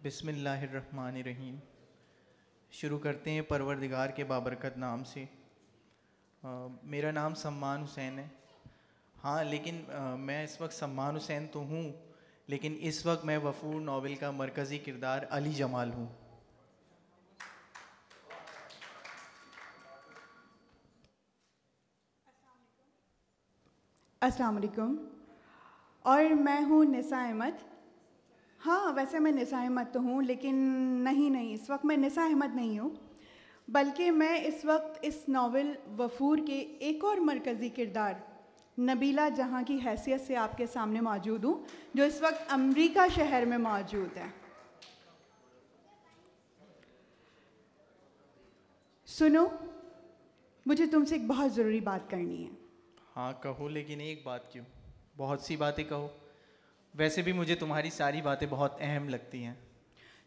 بسم اللہ الرحمن الرحیم۔ شروع کرتے ہیں پروردگار کے بابرکت نام سے۔ میرا نام سمان حسین ہے۔ ہاں لیکن میں اس وقت سمان حسین تو ہوں، لیکن اس وقت میں وفور ناول کا مرکزی کردار علی جمال ہوں۔ السلام علیکم، اور میں ہوں نساء احمد۔ ہاں ویسے میں نساء احمد تو ہوں، لیکن نہیں اس وقت میں نساء احمد نہیں ہوں، بلکہ میں اس وقت اس ناول وفور کے ایک اور مرکزی کردار نبیلہ جہاں کی حیثیت سے آپ کے سامنے موجود ہوں، جو اس وقت امریکہ شہر میں موجود ہے۔ سنو، مجھے تم سے ایک بہت ضروری بات کرنی ہے۔ ہاں کہو، لیکن ایک بات کیوں؟ بہت سی باتیں کہو، ویسے بھی مجھے تمہاری ساری باتیں بہت اہم لگتی ہیں۔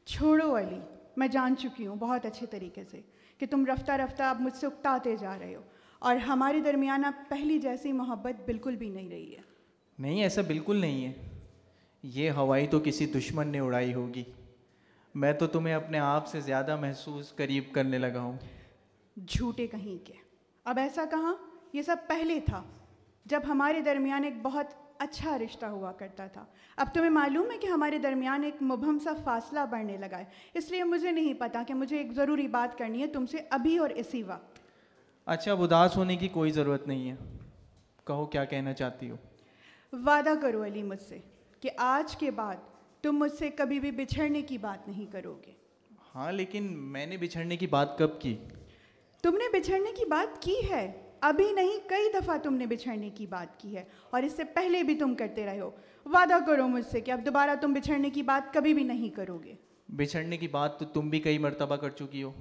چھوڑو علی، میں جان چکی ہوں بہت اچھے طریقے سے کہ تم رفتہ رفتہ اب مجھ سے اکتاتے جا رہے ہو، اور ہمارے درمیان اب پہلی جیسی محبت بالکل بھی نہیں رہی ہے۔ نہیں، ایسا بالکل نہیں ہے۔ یہ ہوائی تو کسی دشمن نے اڑائی ہوگی۔ میں تو تمہیں اپنے آپ سے زیادہ محسوس قریب کرنے لگا ہوں۔ جھوٹے کہیں کے، اب ایسا کہاں، یہ سب پہلے تھا جب ہمارے درمیان ایک بہت اچھا رشتہ ہوا کرتا تھا۔ اب تمہیں معلوم ہے کہ ہمارے درمیان ایک مبہم سا فاصلہ بڑھنے لگا ہے، اس لیے مجھے نہیں پتا کہ مجھے ایک ضروری بات کرنی ہے تم سے ابھی اور اسی وقت۔ اچھا، اب اداس ہونے کی کوئی ضرورت نہیں ہے، کہو کیا کہنا چاہتی ہو۔ وعدہ کرو علی مجھ سے کہ آج کے بعد تم مجھ سے کبھی بھی بچھڑنے کی بات نہیں کرو گے۔ ہاں لیکن میں نے بچھڑنے کی بات کب کی؟ تم نے بچھڑنے کی بات کی ہے، ابھی نہیں کئی دفعہ تم نے بچھڑنے کی بات کی ہے، اور اس سے پہلے بھی تم کرتے رہے ہو۔ وعدہ کرو مجھ سے کہ اب دوبارہ تم بچھڑنے کی بات کبھی بھی نہیں کرو گے۔ بچھڑنے کی بات تو تم بھی کئی مرتبہ کر چکی ہو،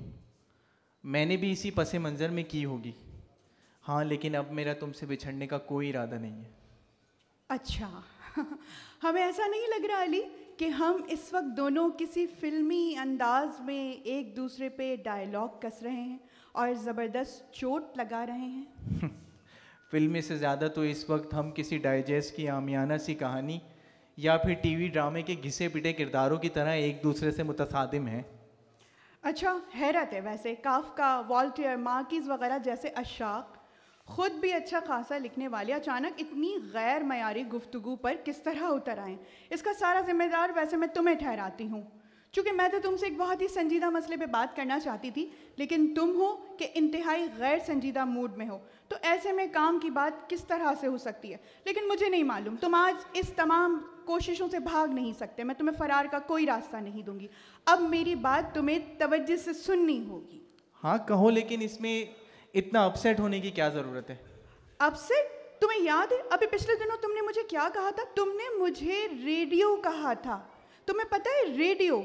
میں نے بھی اسی پس منظر میں کی ہوگی۔ ہاں لیکن اب میرا تم سے بچھڑنے کا کوئی ارادہ نہیں ہے۔ اچھا، ہمیں ایسا نہیں لگ رہا علی کہ ہم اس وقت دونوں کسی فلمی انداز میں ایک دوسرے پہ ڈائلاگ کس رہے ہیں اور زبردست چوٹ لگا رہے ہیں؟ فلم سے زیادہ تو اس وقت ہم کسی ڈائجسٹ کی عامیانہ سی کہانی یا پھر ٹی وی ڈرامے کے گھسے پٹے کرداروں کی طرح ایک دوسرے سے متصادم ہیں۔ اچھا، حیرت ہے ویسے کافکا، والٹیر، مارکیز وغیرہ جیسے عشاق، خود بھی اچھا خاصا لکھنے والے، اچانک اتنی غیر معیاری گفتگو پر کس طرح اتر آئیں۔ اس کا سارا ذمہ دار ویسے میں تمہیں ٹھہراتی ہوں، چونکہ میں تو تم سے ایک بہت ہی سنجیدہ مسئلے پہ بات کرنا چاہتی تھی، لیکن تم ہو کہ انتہائی غیر سنجیدہ موڈ میں ہو، تو ایسے میں کام کی بات کس طرح سے ہو سکتی ہے؟ لیکن مجھے نہیں معلوم، تم آج اس تمام کوششوں سے بھاگ نہیں سکتے، میں تمہیں فرار کا کوئی راستہ نہیں دوں گی۔ اب میری بات تمہیں توجہ سے سننی ہوگی۔ ہاں کہو، لیکن اس میں اتنا اپسیٹ ہونے کی کیا ضرورت ہے؟ اب سے تمہیں یاد ہے ابھی پچھلے دنوں تم نے مجھے کیا کہا تھا؟ تم نے مجھے ریڈیو کہا تھا۔ تمہیں پتہ ہے ریڈیو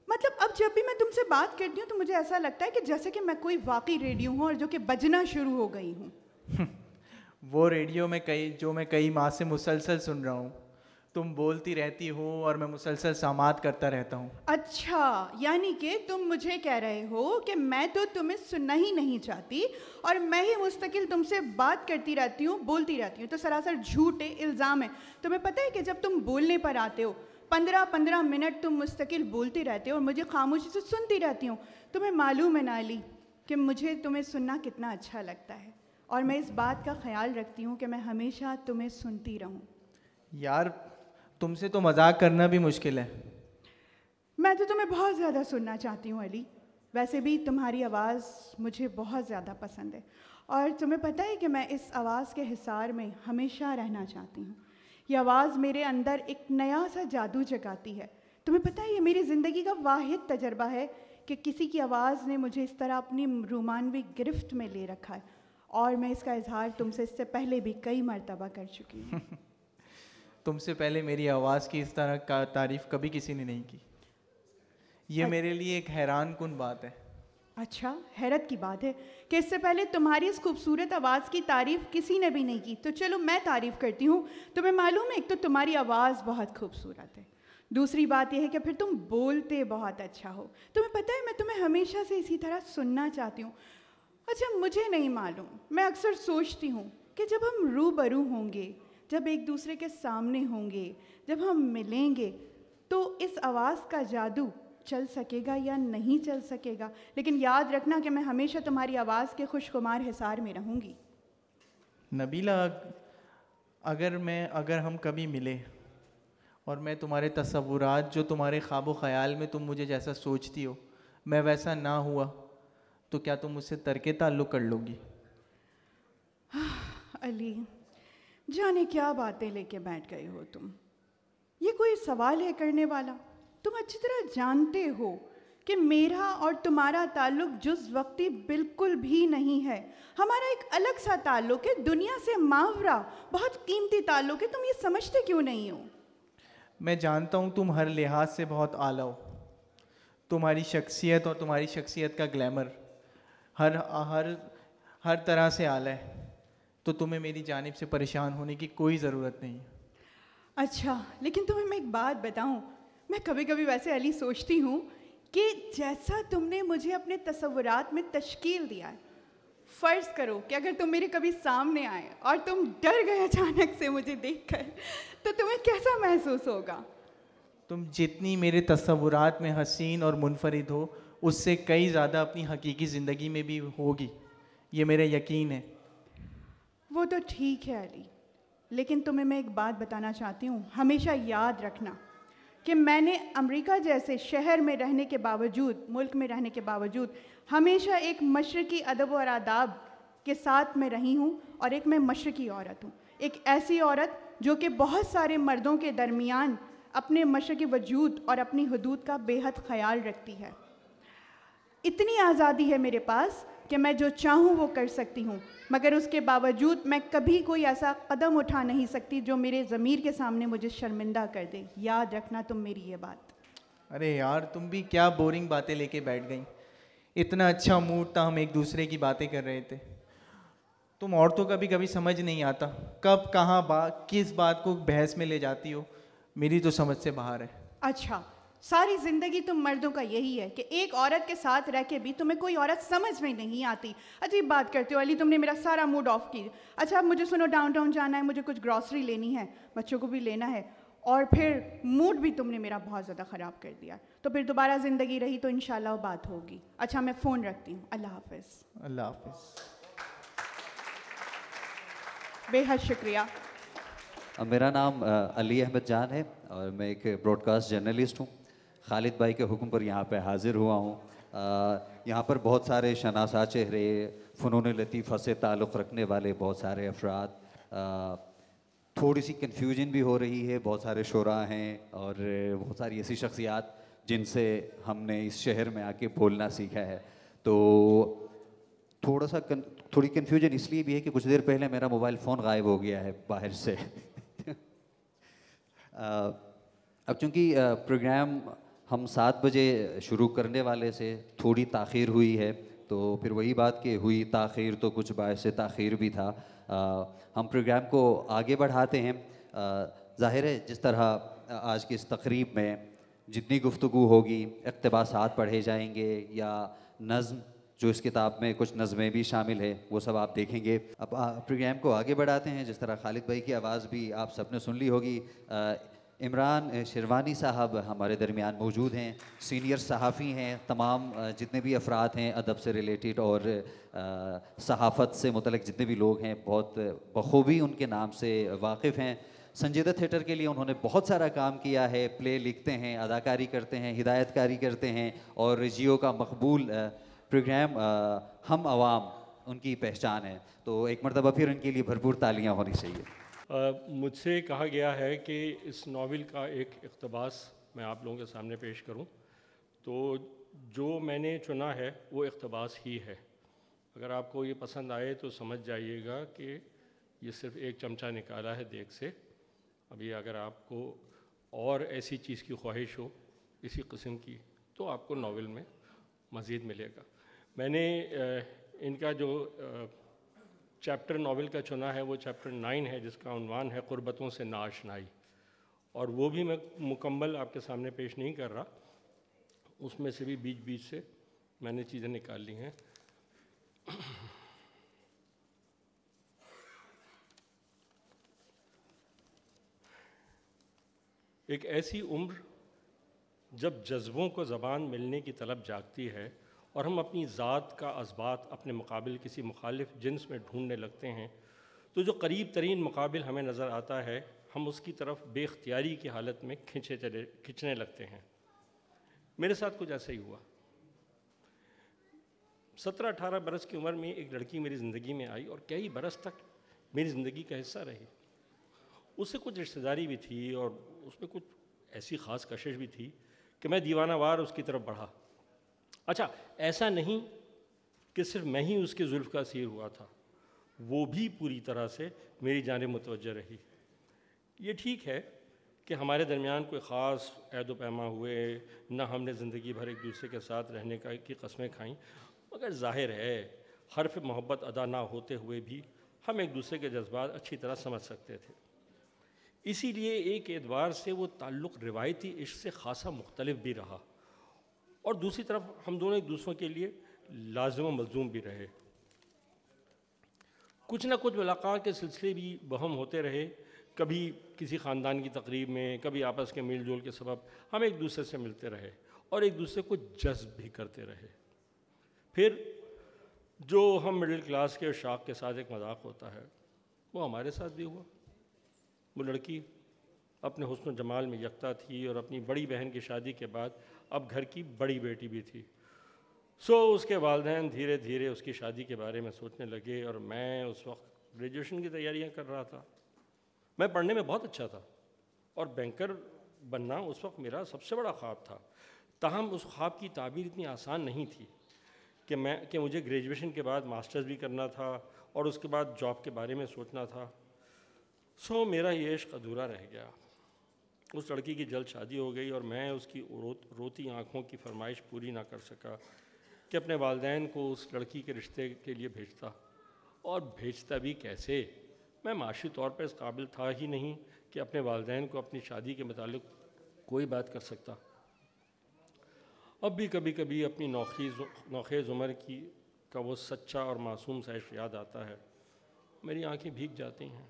مطلب، اب جب بھی میں تم سے بات کرتی ہوں تو مجھے ایسا لگتا ہے کہ جیسے کہ میں کوئی واقعی ریڈیو ہوں اور جو کہ بجنا شروع ہو گئی ہوں۔ وہ ریڈیو میں جو میں کئی ماہ سے مسلسل سن رہا ہوں، تم بولتی رہتی ہو اور میں مسلسل سماعت کرتا رہتا ہوں۔ اچھا، یعنی کہ تم مجھے کہہ رہے ہو کہ میں تو تمہیں سننا ہی نہیں چاہتی اور میں ہی مستقل تم سے بات کرتی رہتی ہوں، بولتی رہتی ہوں، تو سراسر جھوٹے الزام ہے۔ تمہیں پتہ ہے کہ جب تم بولنے پر آتے ہو 15 منٹ تم مستقل بولتی رہتے ہو اور مجھے خاموشی سے سنتی رہتی ہوں۔ تمہیں معلوم ہے نالی کہ مجھے تمہیں سننا کتنا اچھا لگتا ہے، اور میں اس بات کا خیال رکھتی ہوں کہ میں ہمیشہ تمہیں سنتی رہوں۔ یار تم سے تو مذاق کرنا بھی مشکل ہے۔ میں تو تمہیں بہت زیادہ سننا چاہتی ہوں علی، ویسے بھی تمہاری آواز مجھے بہت زیادہ پسند ہے، اور تمہیں پتہ ہے کہ میں اس آواز کے حصار میں ہمیشہ رہنا چاہتی ہوں۔ یہ آواز میرے اندر ایک نیا سا جادو جگاتی ہے۔ تمہیں پتہ ہے یہ میری زندگی کا واحد تجربہ ہے کہ کسی کی آواز نے مجھے اس طرح اپنی رومانوی گرفت میں لے رکھا ہے، اور میں اس کا اظہار تم سے اس سے پہلے بھی کئی مرتبہ کر چکی ہوں۔ تم سے پہلے میری آواز کی اس طرح کا تعریف کبھی کسی نے نہیں کی۔ یہ میرے لیے ایک حیران کن بات ہے۔ اچھا، حیرت کی بات ہے کہ اس سے پہلے تمہاری اس خوبصورت آواز کی تعریف کسی نے بھی نہیں کی، تو چلو میں تعریف کرتی ہوں۔ تمہیں معلوم ہے ایک تو تمہاری آواز بہت خوبصورت ہے، دوسری بات یہ ہے کہ پھر تم بولتے بہت اچھا ہو۔ تمہیں پتہ ہے میں تمہیں ہمیشہ سے اسی طرح سننا چاہتی ہوں۔ اچھا، مجھے نہیں معلوم، میں اکثر سوچتی ہوں کہ جب ہم روبرو ہوں گے، جب ایک دوسرے کے سامنے ہوں گے، جب ہم ملیں گے، تو اس آواز کا جادو چل سکے گا یا نہیں چل سکے گا؟ لیکن یاد رکھنا کہ میں ہمیشہ تمہاری آواز کے خوشگوار حصار میں رہوں گی. نبیلہ، اگر ہم کبھی ملے اور میں تمہارے تصورات جو تمہارے خواب و خیال میں تم مجھے جیسا سوچتی ہو میں ویسا نہ ہوا تو کیا تم مجھ سے ترک تعلق کر لو گی؟ علی، جانے کیا باتیں لے کے بیٹھ گئے ہو تم. یہ کوئی سوال ہے کرنے والا؟ تم اچھی طرح جانتے ہو کہ میرا اور تمہارا تعلق جز وقتی بالکل بھی نہیں ہے. ہمارا ایک الگ سا تعلق ہے، دنیا سے ماورا، بہت قیمتی تعلق ہے. تم یہ سمجھتے کیوں نہیں ہو؟ میں جانتا ہوں تم ہر لحاظ سے بہت اعلیٰ ہو. تمہاری شخصیت اور تمہاری شخصیت کا گلیمر ہر طرح سے اعلیٰ ہے، تو تمہیں میری جانب سے پریشان ہونے کی کوئی ضرورت نہیں. اچھا، لیکن تمہیں میں ایک بات بتاؤں، میں کبھی کبھی ویسے علی سوچتی ہوں کہ جیسا تم نے مجھے اپنے تصورات میں تشکیل دیا ہے، فرض کرو کہ اگر تم میرے کبھی سامنے آئے اور تم ڈر گئے اچانک سے مجھے دیکھ کر، تو تمہیں کیسا محسوس ہوگا؟ تم جتنی میرے تصورات میں حسین اور منفرد ہو اس سے کئی زیادہ اپنی حقیقی زندگی میں بھی ہوگی، یہ میرا یقین ہے. وہ تو ٹھیک ہے علی، لیکن تمہیں میں ایک بات بتانا چاہتی ہوں. ہمیشہ یاد رکھنا کہ میں نے امریکہ جیسے شہر میں رہنے کے باوجود، ملک میں رہنے کے باوجود، ہمیشہ ایک مشرقی ادب و آداب کے ساتھ میں رہی ہوں، اور ایک میں مشرقی عورت ہوں. ایک ایسی عورت جو کہ بہت سارے مردوں کے درمیان اپنے مشرقی وجود اور اپنی حدود کا بے حد خیال رکھتی ہے. اتنی آزادی ہے میرے پاس کہ میں جو چاہوں وہ کر سکتی ہوں، مگر اس کے باوجود میں کبھی کوئی ایسا قدم اٹھا نہیں سکتی جو میرے ضمیر کے سامنے مجھے شرمندہ کر دے. یاد رکھنا تم میری یہ بات. ارے یار، تم بھی کیا بورنگ باتیں لے کے بیٹھ گئیں. اتنا اچھا موڈ تھا، ہم ایک دوسرے کی باتیں کر رہے تھے. تم عورتوں کا بھی کبھی سمجھ نہیں آتا، کب کہاں کس بات کو بحث میں لے جاتی ہو. میری تو سمجھ سے باہر ہے. اچھا، ساری زندگی تم مردوں کا یہی ہے کہ ایک عورت کے ساتھ رہ کے بھی تمہیں کوئی عورت سمجھ میں نہیں آتی. عجیب بات کرتے ہو علی، تم نے میرا سارا موڈ آف کی. اچھا اب مجھے سنو، ڈاؤن ٹاؤن جانا ہے، مجھے کچھ گروسری لینی ہے، بچوں کو بھی لینا ہے، اور پھر موڈ بھی تم نے میرا بہت زیادہ خراب کر دیا. تو پھر دوبارہ زندگی رہی تو انشاءاللہ بات ہوگی. اچھا میں فون رکھتی ہوں، اللہ حافظ. اللہ حافظ. بے حد شکریہ. میرا نام علی احمد جان ہے اور میں ایک براڈ کاسٹ جرنلسٹ ہوں. خالد بھائی کے حکم پر یہاں پہ حاضر ہوا ہوں. یہاں پر بہت سارے شناسا چہرے، فنون لطیفہ سے تعلق رکھنے والے بہت سارے افراد. تھوڑی سی کنفیوژن بھی ہو رہی ہے، بہت سارے شعراء ہیں اور بہت ساری ایسی شخصیات جن سے ہم نے اس شہر میں آ کے بولنا سیکھا ہے. تو تھوڑی کنفیوژن اس لیے بھی ہے کہ کچھ دیر پہلے میرا موبائل فون غائب ہو گیا ہے باہر سے. اب چونکہ پروگرام ہم 7 بجے شروع کرنے والے سے تھوڑی تاخیر ہوئی ہے، تو پھر وہی بات کہ ہوئی تاخیر تو کچھ باعث تاخیر بھی تھا. ہم پروگرام کو آگے بڑھاتے ہیں. ظاہر ہے جس طرح آج کی اس تقریب میں جتنی گفتگو ہوگی، اقتباسات پڑھے جائیں گے یا نظم، جو اس کتاب میں کچھ نظمیں بھی شامل ہے، وہ سب آپ دیکھیں گے. اب پروگرام کو آگے بڑھاتے ہیں. جس طرح خالد بھائی کی آواز بھی آپ سب نے سن لی ہوگی، عمران شیروانی صاحب ہمارے درمیان موجود ہیں. سینئر صحافی ہیں. تمام جتنے بھی افراد ہیں ادب سے ریلیٹڈ اور صحافت سے متعلق جتنے بھی لوگ ہیں، بہت بخوبی ان کے نام سے واقف ہیں. سنجیدہ تھیٹر کے لیے انہوں نے بہت سارا کام کیا ہے. پلے لکھتے ہیں، اداکاری کرتے ہیں، ہدایت کاری کرتے ہیں، اور جیو کا مقبول پروگرام ہم عوام ان کی پہچان ہے. تو ایک مرتبہ پھر ان کے لیے بھرپور تالیاں ہونی چاہیے. مجھ سے کہا گیا ہے کہ اس ناول کا ایک اقتباس میں آپ لوگوں کے سامنے پیش کروں، تو جو میں نے چنا ہے وہ اقتباس ہی ہے. اگر آپ کو یہ پسند آئے تو سمجھ جائیے گا کہ یہ صرف ایک چمچہ نکالا ہے دیگ سے. ابھی اگر آپ کو اور ایسی چیز کی خواہش ہو اسی قسم کی تو آپ کو ناول میں مزید ملے گا. میں نے ان کا جو چیپٹر ناول کا چنا ہے وہ چیپٹر 9 ہے، جس کا عنوان ہے قربتوں سے ناآشنائی، اور وہ بھی میں مکمل آپ کے سامنے پیش نہیں کر رہا. اس میں سے بھی بیچ بیچ سے میں نے چیزیں نکال لی ہیں. ایک ایسی عمر جب جذبوں کو زبان ملنے کی طلب جاگتی ہے اور ہم اپنی ذات کا اثبات اپنے مقابل کسی مخالف جنس میں ڈھونڈنے لگتے ہیں تو جو قریب ترین مقابل ہمیں نظر آتا ہے ہم اس کی طرف بے اختیاری کی حالت میں کھنچنے لگتے ہیں۔ میرے ساتھ کچھ ایسا ہی ہوا۔ 17-18 برس کی عمر میں ایک لڑکی میری زندگی میں آئی اور کئی برس تک میری زندگی کا حصہ رہی۔ اس سے کچھ رشتہ داری بھی تھی اور اس میں کچھ ایسی خاص کشش بھی تھی کہ میں دیوانہ وار اس کی طرف بڑھا۔ اچھا، ایسا نہیں کہ صرف میں ہی اس کے زلف کا اسیر ہوا تھا، وہ بھی پوری طرح سے میری جانب متوجہ رہی۔ یہ ٹھیک ہے کہ ہمارے درمیان کوئی خاص عہد و پیما ہوئے نہ، ہم نے زندگی بھر ایک دوسرے کے ساتھ رہنے کی قسمیں کھائیں، مگر ظاہر ہے حرف محبت ادا نہ ہوتے ہوئے بھی ہم ایک دوسرے کے جذبات اچھی طرح سمجھ سکتے تھے۔ اسی لیے ایک اعتبار سے وہ تعلق روایتی عشق سے خاصا مختلف بھی رہا، اور دوسری طرف ہم دونوں ایک دوسروں کے لیے لازم و ملزوم بھی رہے۔ کچھ نہ کچھ ملاقات کے سلسلے بھی بہم ہوتے رہے، کبھی کسی خاندان کی تقریب میں، کبھی آپس کے میل جول کے سبب ہم ایک دوسرے سے ملتے رہے اور ایک دوسرے کو جذب بھی کرتے رہے۔ پھر جو ہم مڈل کلاس کے عشاق کے ساتھ ایک مذاق ہوتا ہے وہ ہمارے ساتھ بھی ہوا۔ وہ لڑکی اپنے حسن و جمال میں یکتا تھی اور اپنی بڑی بہن کی شادی کے بعد اب گھر کی بڑی بیٹی بھی تھی۔ اس کے والدین دھیرے دھیرے اس کی شادی کے بارے میں سوچنے لگے، اور میں اس وقت گریجویشن کی تیاریاں کر رہا تھا۔ میں پڑھنے میں بہت اچھا تھا اور بینکر بننا اس وقت میرا سب سے بڑا خواب تھا، تاہم اس خواب کی تعبیر اتنی آسان نہیں تھی کہ مجھے گریجویشن کے بعد ماسٹرز بھی کرنا تھا اور اس کے بعد جاب کے بارے میں سوچنا تھا۔ میرا یہ عشق ادھورا رہ گیا۔ اس لڑکی کی جلد شادی ہو گئی اور میں اس کی روتی آنکھوں کی فرمائش پوری نہ کر سکا کہ اپنے والدین کو اس لڑکی کے رشتے کے لیے بھیجتا، اور بھیجتا بھی کیسے؟ میں معاشی طور پر اس قابل تھا ہی نہیں کہ اپنے والدین کو اپنی شادی کے متعلق کوئی بات کر سکتا۔ اب بھی کبھی کبھی اپنی نوخیز عمر کا وہ سچا اور معصوم سا عشق یاد آتا ہے، میری آنکھیں بھیگ جاتی ہیں،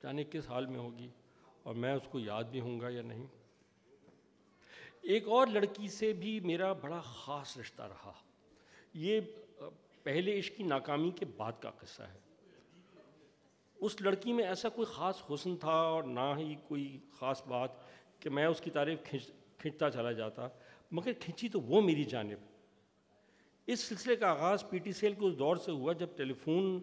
جانے کس حال میں ہوگی اور میں اس کو یاد بھی ہوں گا یا نہیں۔ ایک اور لڑکی سے بھی میرا بڑا خاص رشتہ رہا۔ یہ پہلے عشق کی ناکامی کے بعد کا قصہ ہے۔ اس لڑکی میں ایسا کوئی خاص حسن تھا اور نہ ہی کوئی خاص بات کہ میں اس کی تعریف کھنچتا چلا جاتا، مگر کھنچی تو وہ میری جانب۔ اس سلسلے کا آغاز پی ٹی سیل کے اس دور سے ہوا جب ٹیلی فون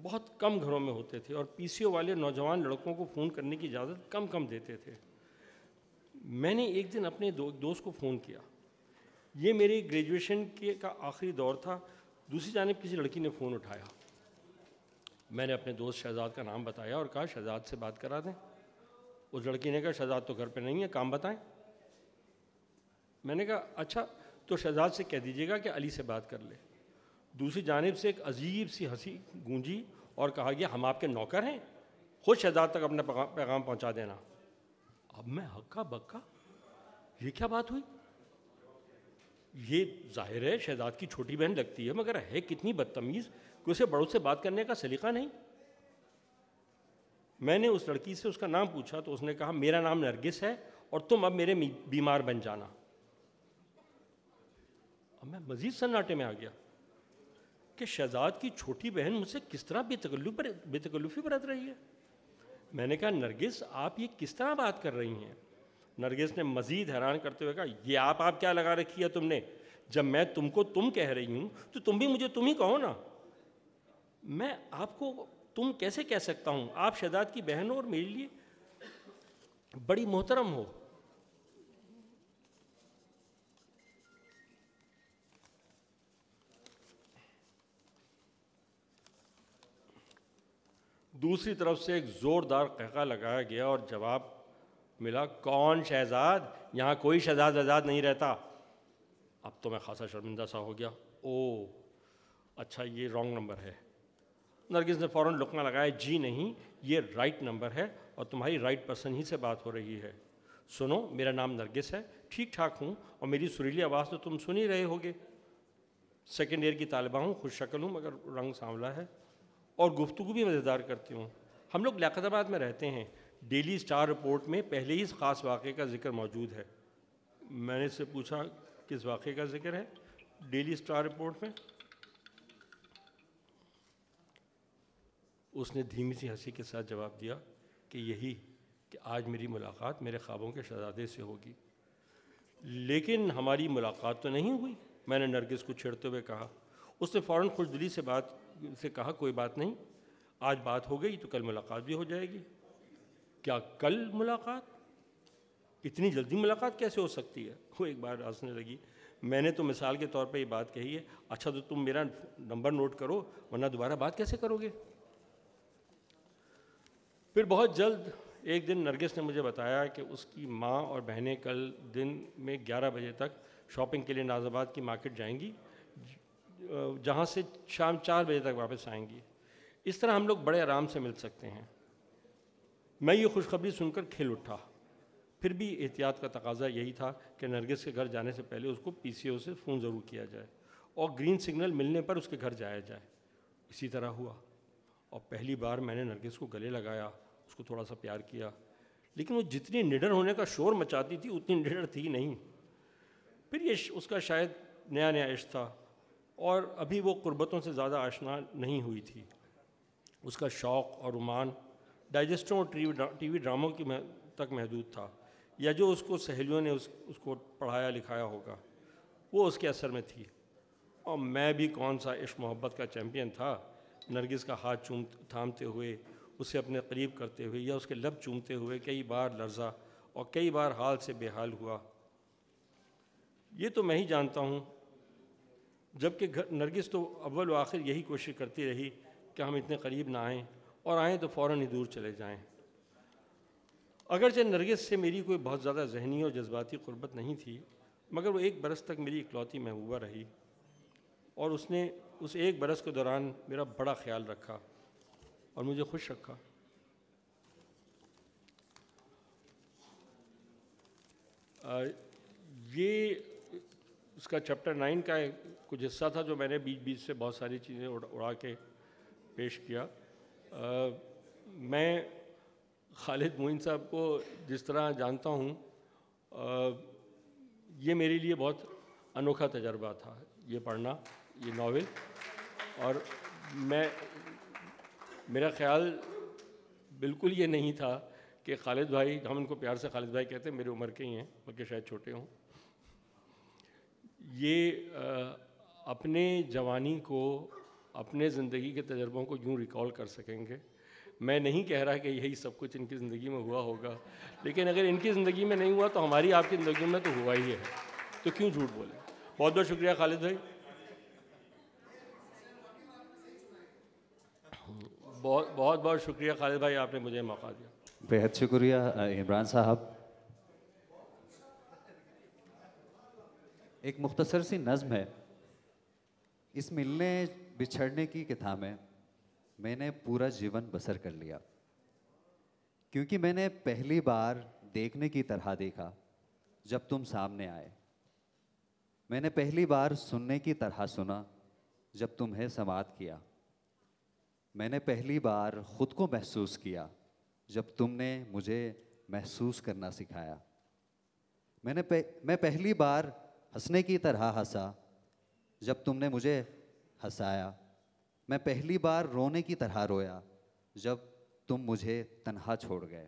بہت کم گھروں میں ہوتے تھے اور پی سی او والے نوجوان لڑکوں کو فون کرنے کی اجازت کم دیتے تھے۔ میں نے ایک دن اپنے دوست کو فون کیا۔ یہ میری گریجویشن کا آخری دور تھا۔ دوسری جانب کسی لڑکی نے فون اٹھایا۔ میں نے اپنے دوست شہزاد کا نام بتایا اور کہا شہزاد سے بات کرا دیں۔ اس لڑکی نے کہا شہزاد تو گھر پہ نہیں ہے، کام بتائیں۔ میں نے کہا اچھا تو شہزاد سے کہہ دیجیے گا کہ علی سے بات کر لے۔ دوسری جانب سے ایک عجیب سی ہنسی گونجی اور کہا گیا ہم آپ کے نوکر ہیں، خود شہزاد تک اپنا پیغام پہنچا دینا۔ اب میں ہکا بکا، یہ کیا بات ہوئی؟ یہ ظاہر ہے شہزاد کی چھوٹی بہن لگتی ہے، مگر ہے کتنی بدتمیز کہ اسے بڑوں سے بات کرنے کا سلیقہ نہیں۔ میں نے اس لڑکی سے اس کا نام پوچھا تو اس نے کہا میرا نام نرگس ہے اور تم اب میرے بیمار بن جانا۔ اب میں مزید سناٹے میں آ گیا کہ شہزاد کی چھوٹی بہن مجھ سے کس طرح بے تکلفی برت رہی ہے۔ میں نے کہا نرگس آپ یہ کس طرح بات کر رہی ہیں؟ نرگس نے مزید حیران کرتے ہوئے کہا یہ آپ کیا لگا رکھی ہے تم نے؟ جب میں تم کو تم کہہ رہی ہوں تو تم بھی مجھے تم ہی کہو نا۔ میں آپ کو تم کیسے کہہ سکتا ہوں؟ آپ شہزاد کی بہن ہو اور میرے لیے بڑی محترم ہو۔ دوسری طرف سے ایک زوردار قہقہ لگایا گیا اور جواب ملا کون شہزاد؟ یہاں کوئی شہزاد وزاد نہیں رہتا۔ اب تو میں خاصا شرمندہ سا ہو گیا۔ او اچھا یہ رانگ نمبر ہے۔ نرگس نے فوراً لقمہ لگایا جی نہیں یہ رائٹ نمبر ہے اور تمہاری رائٹ پرسن ہی سے بات ہو رہی ہے۔ سنو میرا نام نرگس ہے، ٹھیک ٹھاک ہوں اور میری سریلی آواز تو تم سن ہی رہے ہوگے۔ سیکنڈ ایئر کی طالبہ ہوں، خوش شکل ہوں مگر رنگ سانولا ہے اور گفتگو بھی مزیدار کرتی ہوں۔ ہم لوگ لیاقت آباد میں رہتے ہیں۔ ڈیلی اسٹار رپورٹ میں پہلے ہی اس خاص واقعے کا ذکر موجود ہے۔ میں نے اس سے پوچھا کس واقعے کا ذکر ہے ڈیلی اسٹار رپورٹ میں. اس نے دھیمی سی ہنسی کے ساتھ جواب دیا کہ یہی کہ آج میری ملاقات میرے خوابوں کے شہزادے سے ہوگی. لیکن ہماری ملاقات تو نہیں ہوئی. میں نے نرگس کو چھیڑتے ہوئے کہا. اس نے فوراً خوش دلی سے کہا کوئی بات نہیں, آج بات ہو گئی تو کل ملاقات بھی ہو جائے گی. کیا کل ملاقات؟ اتنی جلدی ملاقات کیسے ہو سکتی ہے؟ وہ ایک بار ہنسنے لگی. میں نے تو مثال کے طور پہ یہ بات کہی ہے. اچھا تو تم میرا نمبر نوٹ کرو ورنہ دوبارہ بات کیسے کرو گے؟ پھر بہت جلد ایک دن نرگس نے مجھے بتایا کہ اس کی ماں اور بہنیں کل دن میں 11 بجے تک شاپنگ کے لیے ناز آباد کی مارکیٹ جائیں گی, جہاں سے شام 4 بجے تک واپس آئیں گی. اس طرح ہم لوگ بڑے آرام سے مل سکتے ہیں. میں یہ خوشخبری سن کر کھل اٹھا. پھر بھی احتیاط کا تقاضا یہی تھا کہ نرگس کے گھر جانے سے پہلے اس کو پی سی او سے فون ضرور کیا جائے اور گرین سگنل ملنے پر اس کے گھر جایا جائے. اسی طرح ہوا اور پہلی بار میں نے نرگس کو گلے لگایا, اس کو تھوڑا سا پیار کیا. لیکن وہ جتنی نڈر ہونے کا شور مچاتی تھی اتنی نڈر تھی نہیں. پھر یہ اس کا شاید نیا عشق تھا اور ابھی وہ قربتوں سے زیادہ آشنا نہیں ہوئی تھی. اس کا شوق اور عمان ڈائجسٹوں اور ٹی وی ڈراموں کی تک محدود تھا, یا جو اس کو سہیلیوں نے اس کو پڑھایا لکھایا ہوگا وہ اس کے اثر میں تھی. اور میں بھی کون سا عشق محبت کا چیمپئن تھا. نرگس کا ہاتھ تھامتے ہوئے, اسے اپنے قریب کرتے ہوئے یا اس کے لب چومتے ہوئے کئی بار لرزا اور کئی بار حال سے بے حال ہوا. یہ تو میں ہی جانتا ہوں, جبکہ نرگس تو اول و آخر یہی کوشش کرتی رہی کہ ہم اتنے قریب نہ آئیں, اور آئیں تو فوراً ہی دور چلے جائیں. اگرچہ نرگس سے میری کوئی بہت زیادہ ذہنی اور جذباتی قربت نہیں تھی, مگر وہ 1 برس تک میری اکلوتی محبوبہ رہی, اور اس نے اس 1 برس کے دوران میرا بڑا خیال رکھا اور مجھے خوش رکھا. یہ اس کا چیپٹر 9 کا کچھ حصہ تھا جو میں نے بیچ سے بہت ساری چیزیں اڑا کے پیش کیا. میں خالد معین صاحب کو جس طرح جانتا ہوں, یہ میرے لیے بہت انوکھا تجربہ تھا یہ پڑھنا, یہ ناول. اور میرا خیال بالکل یہ نہیں تھا کہ خالد بھائی, ہم ان کو پیار سے خالد بھائی کہتے ہیں, میری عمر کے ہی ہیں بلکہ شاید چھوٹے ہوں, یہ اپنے جوانی کو, اپنے زندگی کے تجربوں کو یوں ریکال کر سکیں گے. میں نہیں کہہ رہا کہ یہی سب کچھ ان کی زندگی میں ہوا ہوگا, لیکن اگر ان کی زندگی میں نہیں ہوا تو ہماری آپ کی زندگی میں تو ہوا ہی ہے, تو کیوں جھوٹ بولیں. بہت بہت شکریہ خالد بھائی. بہت شکریہ خالد بھائی, آپ نے مجھے موقع دیا. بہت شکریہ عمران صاحب. ایک مختصر سی نظم ہے. اس ملنے بچھڑنے کی کتھا میں نے پورا جیون بسر کر لیا, کیونکہ میں نے پہلی بار دیکھنے کی طرح دیکھا جب تم سامنے آئے. میں نے پہلی بار سننے کی طرح سنا جب تمہیں سماعت کیا. میں نے پہلی بار خود کو محسوس کیا جب تم نے مجھے محسوس کرنا سکھایا. میں پہلی بار ہنسنے کی طرح ہنسا جب تم نے مجھے ہنسایا. میں پہلی بار رونے کی طرح رویا جب تم مجھے تنہا چھوڑ گئے.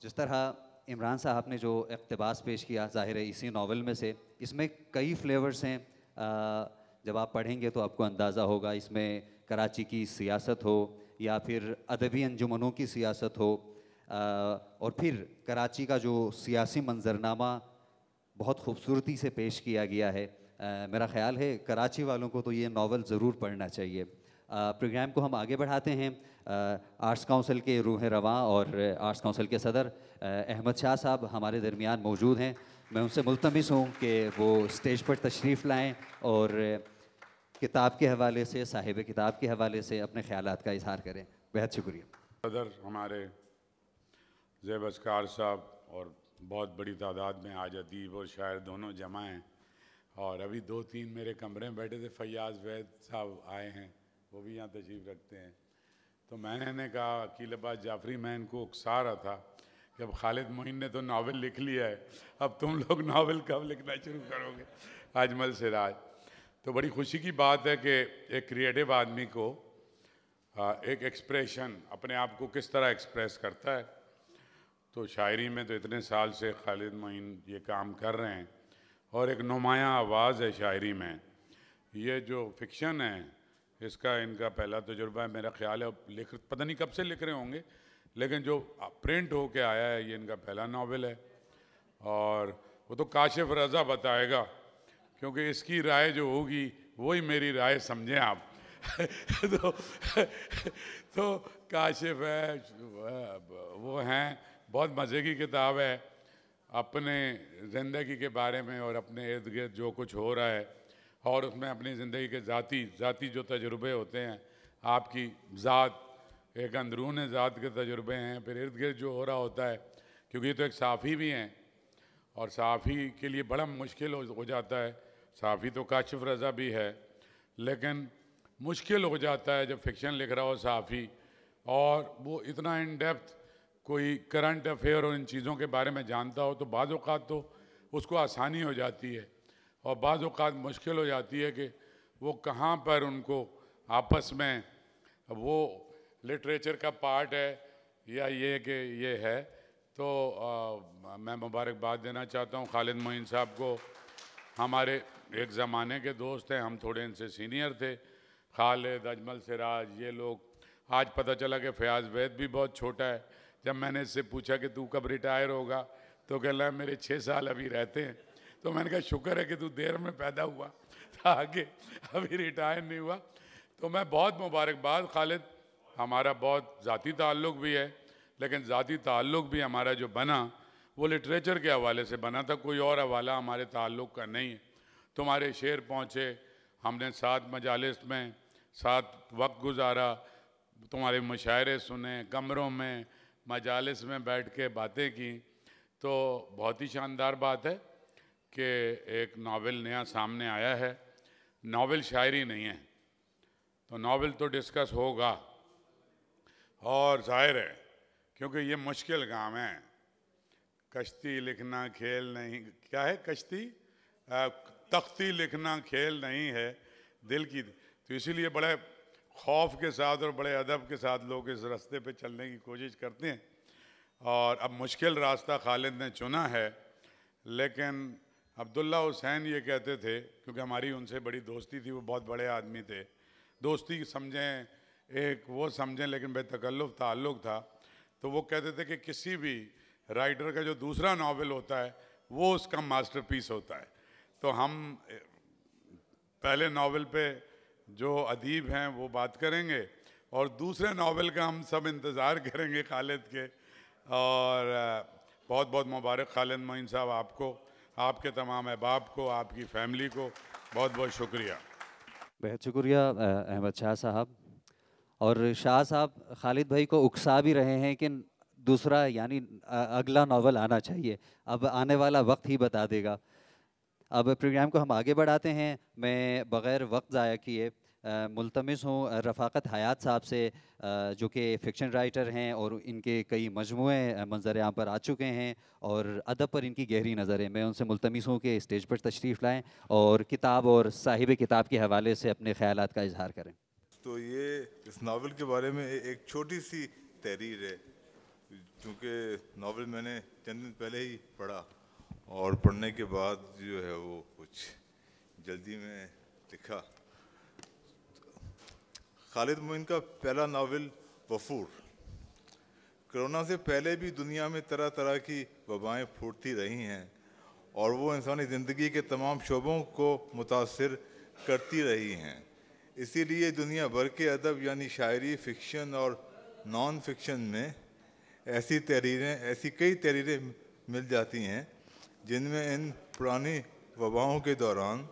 جس طرح عمران صاحب نے جو اقتباس پیش کیا, ظاہر ہے اسی ناول میں سے, اس میں کئی فلیورز ہیں. جب آپ پڑھیں گے تو آپ کو اندازہ ہوگا اس میں کراچی کی سیاست ہو یا پھر ادبی انجمنوں کی سیاست ہو, اور پھر کراچی کا جو سیاسی منظرنامہ بہت خوبصورتی سے پیش کیا گیا ہے. میرا خیال ہے کراچی والوں کو تو یہ ناول ضرور پڑھنا چاہیے. پروگرام کو ہم آگے بڑھاتے ہیں. آرٹس کونسل کے روح رواں اور آرٹس کونسل کے صدر احمد شاہ صاحب ہمارے درمیان موجود ہیں. میں ان سے ملتمس ہوں کہ وہ اسٹیج پر تشریف لائیں اور کتاب کے حوالے سے, صاحب کتاب کے حوالے سے اپنے خیالات کا اظہار کریں. بہت شکریہ. صدر ہمارے زیب اسکار صاحب, اور بہت بڑی تعداد میں آج ادیب اور شاعر دونوں جمع ہیں, اور ابھی 2-3 میرے کمرے میں بیٹھے تھے. فیاض وید صاحب آئے ہیں, وہ بھی یہاں تشریف رکھتے ہیں. تو میں نے کہا عقیل عباس جعفری, میں ان کو اکسا رہا تھا کہ اب خالد معین نے تو ناول لکھ لیا ہے، اب تم لوگ ناول کب لکھنا شروع کرو گے، اجمل سراج۔ تو بڑی خوشی کی بات ہے کہ ایک کریٹیو آدمی کو ایک ایکسپریشن اپنے آپ کو کس طرح ایکسپریس کرتا ہے۔ تو شاعری میں تو اتنے سال سے خالد معین یہ کام کر رہے ہیں اور ایک نمایاں آواز ہے شاعری میں۔ یہ جو فکشن ہے اس کا ان کا پہلا تجربہ ہے، میرا خیال ہے پتہ نہیں کب سے لکھ رہے ہوں گے، لیکن جو پرنٹ ہو کے آیا ہے یہ ان کا پہلا ناول ہے، اور وہ تو کاشف رضا بتائے گا، کیونکہ اس کی رائے جو ہوگی وہی میری رائے سمجھیں آپ۔ تو کاشف ہے، وہ ہیں، بہت مزے کی کتاب ہے، اپنے زندگی کے بارے میں اور اپنے ارد گرد جو کچھ ہو رہا ہے، اور اس میں اپنی زندگی کے ذاتی جو تجربے ہوتے ہیں، آپ کی ذات، ایک اندرون ذات کے تجربے ہیں، پھر ارد گرد جو ہو رہا ہوتا ہے، کیونکہ یہ تو ایک صحافی بھی ہیں، اور صحافی کے لیے بڑا مشکل ہو جاتا ہے، صحافی تو کاشف رضا بھی ہے، لیکن مشکل ہو جاتا ہے جب فکشن لکھ رہا ہو صحافی، اور وہ اتنا ان ڈیپتھ کوئی کرنٹ افیئر اور ان چیزوں کے بارے میں جانتا ہو، تو بعض اوقات تو اس کو آسانی ہو جاتی ہے، اور بعض اوقات مشکل ہو جاتی ہے کہ وہ کہاں پر ان کو آپس میں وہ لٹریچر کا پارٹ ہے یا یہ کہ یہ ہے۔ تو میں مبارکباد دینا چاہتا ہوں خالد معین صاحب کو، ہمارے ایک زمانے کے دوست ہیں، ہم تھوڑے ان سے سینئر تھے، خالد، اجمل سراج، یہ لوگ۔ آج پتہ چلا کہ فیاض وید بھی بہت چھوٹا ہے، جب میں نے اس سے پوچھا کہ تو کب ریٹائر ہوگا تو کہہ رہا ہے میرے 6 سال ابھی رہتے ہیں، تو میں نے کہا شکر ہے کہ تو دیر میں پیدا ہوا تاکہ ابھی ریٹائر نہیں ہوا۔ تو میں بہت مبارکباد خالد، ہمارا بہت ذاتی تعلق بھی ہے، لیکن ذاتی تعلق بھی ہمارا جو بنا وہ لٹریچر کے حوالے سے بنا تھا، کوئی اور حوالہ ہمارے تعلق کا نہیں ہے۔ تمہارے شعر پہنچے، ہم نے ساتھ مجالس میں ساتھ وقت گزارا، تمہارے مشاعرے سنے، کمروں میں مجالس میں بیٹھ کے باتیں کی، تو بہت ہی شاندار بات ہے کہ ایک ناول نیا سامنے آیا ہے۔ ناول شاعری نہیں ہے، تو ناول تو ڈسکس ہوگا، اور ظاہر ہے کیونکہ یہ مشکل کام ہے، کشتی لکھنا کھیل نہیں، کیا ہے کشتی، تختی لکھنا کھیل نہیں ہے دل کی، تو اسی لیے بڑے خوف کے ساتھ اور بڑے ادب کے ساتھ لوگ اس راستے پہ چلنے کی کوشش کرتے ہیں، اور اب مشکل راستہ خالد نے چنا ہے۔ لیکن عبداللہ حسین یہ کہتے تھے، کیونکہ ہماری ان سے بڑی دوستی تھی، وہ بہت بڑے آدمی تھے، دوستی سمجھیں ایک وہ سمجھیں لیکن بے تکلف تعلق تھا، تو وہ کہتے تھے کہ کسی بھی رائٹر کا جو دوسرا ناول ہوتا ہے وہ اس کا ماسٹر پیس ہوتا ہے۔ تو ہم پہلے ناول پہ جو ادیب ہیں وہ بات کریں گے، اور دوسرے ناول کا ہم سب انتظار کریں گے خالد کے، اور بہت بہت مبارک خالد معین صاحب آپ کو، آپ کے تمام احباب کو، آپ کی فیملی کو بہت بہت شکریہ۔ بہت شکریہ احمد شاہ صاحب۔ اور شاہ صاحب خالد بھائی کو اکسا بھی رہے ہیں کہ دوسرا یعنی اگلا ناول آنا چاہیے، اب آنے والا وقت ہی بتا دے گا۔ اب پروگرام کو ہم آگے بڑھاتے ہیں، میں بغیر وقت ضائع کیے ملتمس ہوں رفاقت حیات صاحب سے، جو کہ فکشن رائٹر ہیں اور ان کے کئی مجموعے منظر عام پر آ چکے ہیں اور ادب پر ان کی گہری نظر ہے، میں ان سے ملتمس ہوں کہ اسٹیج پر تشریف لائیں اور کتاب اور صاحب کتاب کے حوالے سے اپنے خیالات کا اظہار کریں۔ تو یہ اس ناول کے بارے میں ایک چھوٹی سی تحریر ہے، چونکہ ناول میں نے چند دن پہلے ہی پڑھا، اور پڑھنے کے بعد جو ہے وہ کچھ جلدی میں لکھا۔ خالد معین کا پہلا ناول وفور۔ کرونا سے پہلے بھی دنیا میں طرح طرح کی وبائیں پھوٹتی رہی ہیں، اور وہ انسانی زندگی کے تمام شعبوں کو متاثر کرتی رہی ہیں۔ اسی لیے دنیا بھر کے ادب یعنی شاعری، فکشن اور نان فکشن میں ایسی کئی تحریریں مل جاتی ہیں جن میں ان پرانی وباؤں کے دوران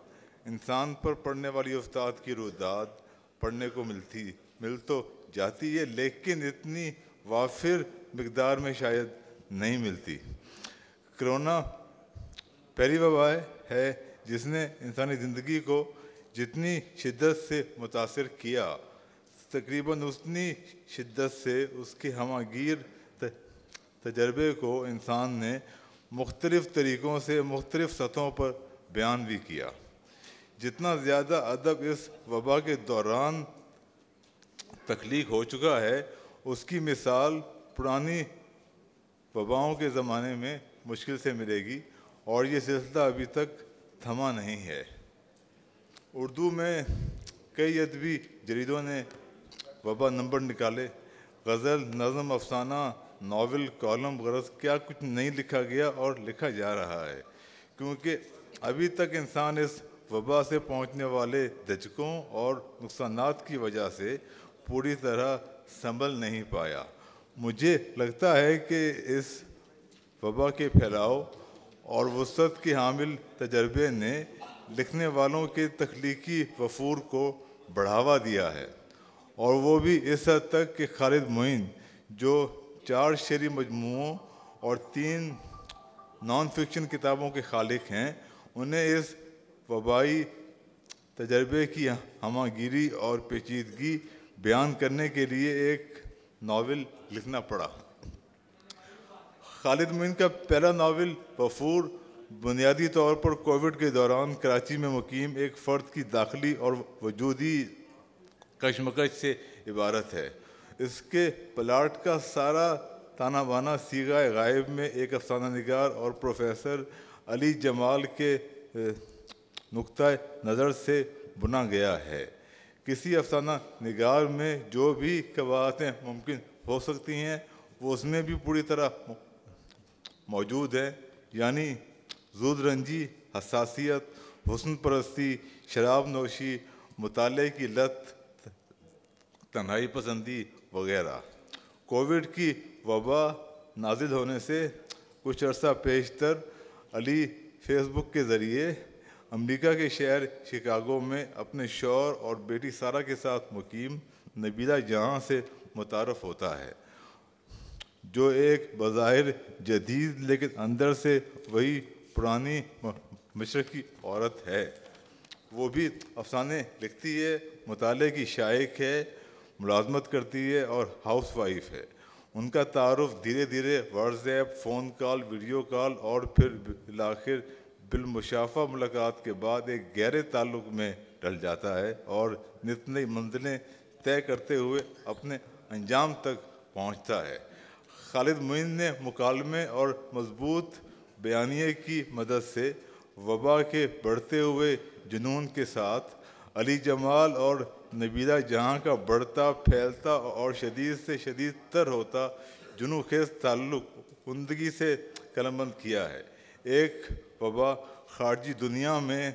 انسان پر پڑنے والی آفات کی روداد پڑھنے کو مل تو جاتی ہے، لیکن اتنی وافر مقدار میں شاید نہیں ملتی۔ کرونا پہلی وبا ہے جس نے انسانی زندگی کو جتنی شدت سے متاثر کیا، تقریباً اتنی شدت سے اس کے ہمہ گیر تجربے کو انسان نے مختلف طریقوں سے مختلف سطحوں پر بیان بھی کیا۔ جتنا زیادہ ادب اس وبا کے دوران تخلیق ہو چکا ہے، اس کی مثال پرانی وباؤں کے زمانے میں مشکل سے ملے گی، اور یہ سلسلہ ابھی تک تھما نہیں ہے۔ اردو میں کئی ادبی جریدوں نے وبا نمبر نکالے، غزل، نظم، افسانہ، ناول، کالم، غرض کیا کچھ نہیں لکھا گیا اور لکھا جا رہا ہے، کیونکہ ابھی تک انسان اس وبا سے پہنچنے والے دھچکوں اور نقصانات کی وجہ سے پوری طرح سنبھل نہیں پایا۔ مجھے لگتا ہے کہ اس وبا کے پھیلاؤ اور وسعت کے حامل تجربے نے لکھنے والوں کے تخلیقی وفور کو بڑھاوا دیا ہے، اور وہ بھی اس حد تک کہ خالد معین جو 4 شعری مجموعوں اور 3 نان فکشن کتابوں کے خالق ہیں، انہیں اس وبائی تجربے کی ہمہ گیری اور پیچیدگی بیان کرنے کے لیے ایک ناول لکھنا پڑا۔ خالد معین کا پہلا ناول وفور بنیادی طور پر کووڈ کے دوران کراچی میں مقیم ایک فرد کی داخلی اور وجودی کشمکش سے عبارت ہے۔ اس کے پلاٹ کا سارا تانا بانا صیغہ غائب میں ایک افسانہ نگار اور پروفیسر علی جمال کے نقطۂ نظر سے بنا گیا ہے۔ کسی افسانہ نگار میں جو بھی قباحتیں ممکن ہو سکتی ہیں وہ اس میں بھی پوری طرح موجود ہے، یعنی زود رنجی، حساسیت، حسن پرستی، شراب نوشی، مطالعے کی لت، تنہائی پسندی وغیرہ۔ کووڈ کی وبا نازل ہونے سے کچھ عرصہ پیشتر علی فیس بک کے ذریعے امریکہ کے شہر شکاگو میں اپنے شوہر اور بیٹی سارہ کے ساتھ مقیم نبیلہ جہاں سے متعارف ہوتا ہے، جو ایک بظاہر جدید لیکن اندر سے وہی پرانی مشرقی عورت ہے۔ وہ بھی افسانے لکھتی ہے، مطالعے کی شائق ہے، ملازمت کرتی ہے اور ہاؤس وائف ہے۔ ان کا تعارف دھیرے دھیرے what's app, phone call, video call اور پھر بالآخر بالمشافہ ملاقات کے بعد ایک گہرے تعلق میں ڈل جاتا ہے اور نت نئی منزلیں طے کرتے ہوئے اپنے انجام تک پہنچتا ہے۔ خالد معین نے مکالمے اور مضبوط بیانیے کی مدد سے وبا کے بڑھتے ہوئے جنون کے ساتھ علی جمال اور نبیلہ جہاں کا بڑھتا، پھیلتا اور شدید سے شدید تر ہوتا جنون خیز تعلق زندگی سے قلم بند کیا ہے۔ ایک وبا خارجی دنیا میں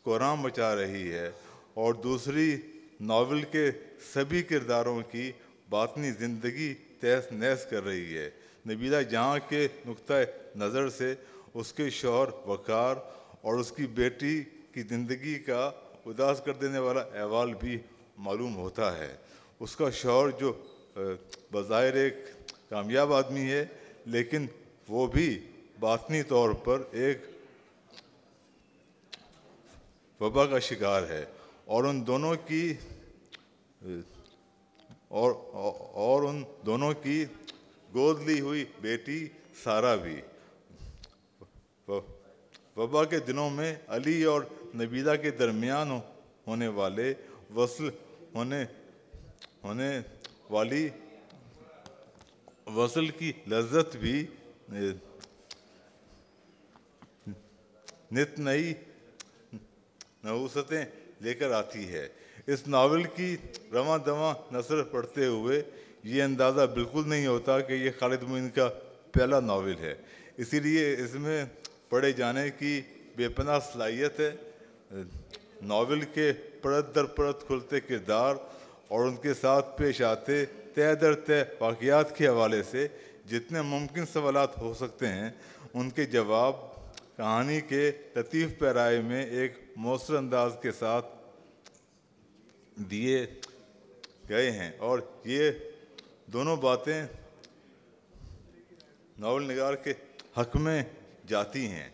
کوہرام مچا رہی ہے اور دوسری ناول کے سبھی کرداروں کی باطنی زندگی تہس نہس کر رہی ہے۔ نبیلہ جہاں کے نقطۂ نظر سے اس کے شوہر وقار اور اس کی بیٹی کی زندگی کا اداس کر دینے والا احوال بھی معلوم ہوتا ہے۔ اس کا شوہر جو بظاہر ایک کامیاب آدمی ہے، لیکن وہ بھی باطنی طور پر ایک وبا کا شکار ہے، اور ان دونوں کی گود لی ہوئی بیٹی سارہ بھی۔ وبا کے دنوں میں علی اور نبیلہ کے درمیان ہونے والے ہونے والی وصل کی لذت بھی نت نئی نحوستیں لے کر آتی ہے۔ اس ناول کی رواں دواں نثر پڑھتے ہوئے یہ اندازہ بالکل نہیں ہوتا کہ یہ خالد معین کا پہلا ناول ہے، اسی لیے اس میں پڑھے جانے کی بے پناہ صلاحیت ہے۔ ناول کے پرت در پرت کھلتے کردار اور ان کے ساتھ پیش آتے تہ در تہ واقعات کے حوالے سے جتنے ممکن سوالات ہو سکتے ہیں، ان کے جواب کہانی کے لطیف پیرائے میں ایک مؤثر انداز کے ساتھ دیے گئے ہیں، اور یہ دونوں باتیں ناول نگار کے حق میں جاتی ہیں۔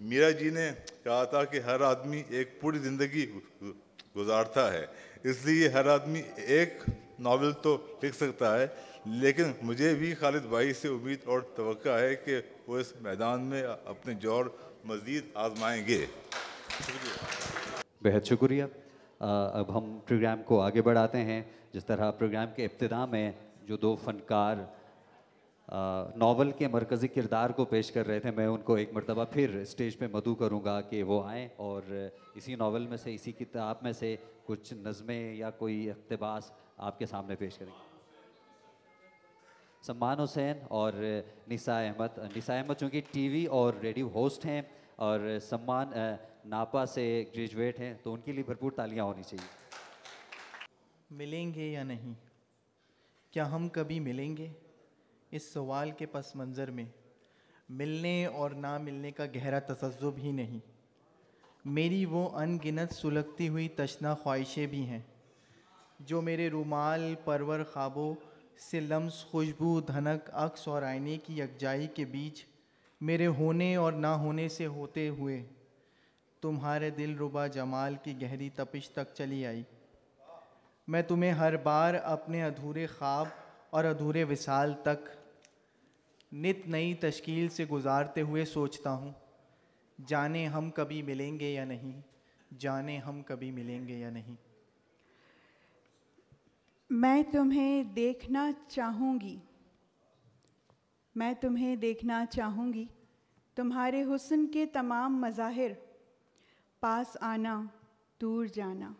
میرا جی نے کہا تھا کہ ہر آدمی ایک پوری زندگی گزارتا ہے، اس لیے ہر آدمی ایک ناول تو لکھ سکتا ہے، لیکن مجھے بھی خالد بھائی سے امید اور توقع ہے کہ وہ اس میدان میں اپنے جوہر مزید آزمائیں گے. بہت شکریہ. اب ہم پروگرام کو آگے بڑھاتے ہیں. جس طرح پروگرام کے ابتدا میں جو دو فنکار ناول کے مرکزی کردار کو پیش کر رہے تھے، میں ان کو ایک مرتبہ پھر اسٹیج پہ مدعو کروں گا کہ وہ آئیں اور اسی ناول میں سے، اسی کتاب میں سے کچھ نظمیں یا کوئی اقتباس آپ کے سامنے پیش کریں گے. سمان حسین اور نساء احمد. نساء احمد چونکہ ٹی وی اور ریڈیو ہوسٹ ہیں اور سمان ناپا سے گریجویٹ ہیں، تو ان کے لیے بھرپور تالیاں ہونی چاہیے. ملیں گے یا نہیں؟ کیا ہم کبھی ملیں گے؟ اس سوال کے پس منظر میں ملنے اور نہ ملنے کا گہرا تذبذب ہی نہیں. میری وہ ان گنت سلگتی ہوئی تشنہ خواہشیں بھی ہیں جو میرے رومال پرور خوابوں سے لمس، خوشبو، دھنک، عکس اور آئینے کی یکجائی کے بیچ میرے ہونے اور نہ ہونے سے ہوتے ہوئے تمہارے دل ربا جمال کی گہری تپش تک چلی آئی. میں تمہیں ہر بار اپنے ادھورے خواب اور ادھورے وصال تک نت نئی تشکیل سے گزارتے ہوئے سوچتا ہوں، جانے ہم کبھی ملیں گے یا نہیں، جانے ہم کبھی ملیں گے یا نہیں. میں تمہیں دیکھنا چاہوں گی، میں تمہیں دیکھنا چاہوں گی، تمہارے حسن کے تمام مظاہر، پاس آنا، دور جانا،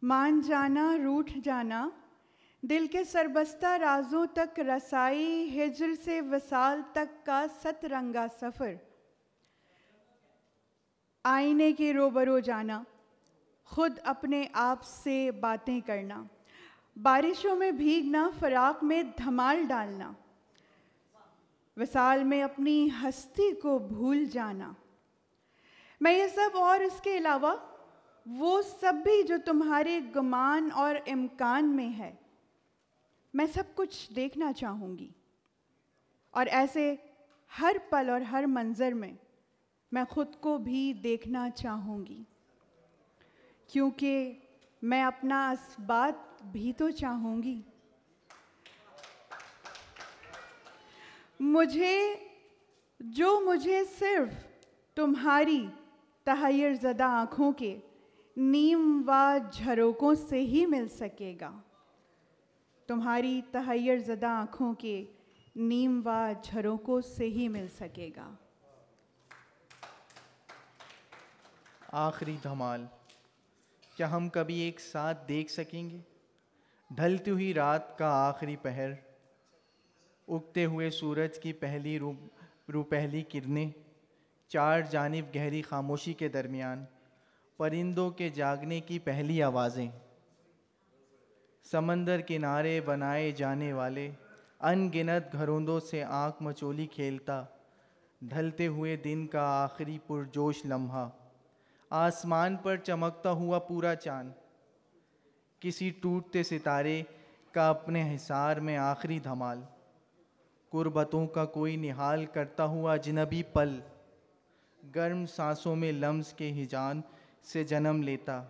مان جانا، روٹھ جانا، دل کے سربستہ رازوں تک رسائی، ہجر سے وصال تک کا ست رنگا سفر، آئینے کے روبرو جانا، خود اپنے آپ سے باتیں کرنا، بارشوں میں بھیگنا، فراق میں دھمال ڈالنا، وصال میں اپنی ہستی کو بھول جانا. میں یہ سب اور اس کے علاوہ وہ سب بھی جو تمہارے گمان اور امکان میں ہے، میں سب کچھ دیکھنا چاہوں گی. اور ایسے ہر پل اور ہر منظر میں خود کو بھی دیکھنا چاہوں گی، کیونکہ میں اپنا اثبات بھی تو چاہوں گی. مجھے صرف تمہاری تحیر زدہ آنکھوں کے نیم و جھروکوں سے ہی مل سکے گا، تمہاری تحیر زدہ آنکھوں کے نیم و جھروکوں سے ہی مل سکے گا. آخری دھمال. کیا ہم کبھی ایک ساتھ دیکھ سکیں گے؟ ڈھلتی ہوئی رات کا آخری پہر، اگتے ہوئے سورج کی پہلی روپہلی کرنیں، چار جانب گہری خاموشی کے درمیان پرندوں کے جاگنے کی پہلی آوازیں، سمندر کنارے بنائے جانے والے ان گنت گھروندوں سے آنکھ مچولی کھیلتا ڈھلتے ہوئے دن کا آخری پرجوش لمحہ، آسمان پر چمکتا ہوا پورا چاند، کسی ٹوٹتے ستارے کا اپنے حصار میں آخری دھمال، قربتوں کا کوئی نہال کرتا ہوا اجنبی پل، گرم سانسوں میں لمس کے ہجان سے جنم لیتا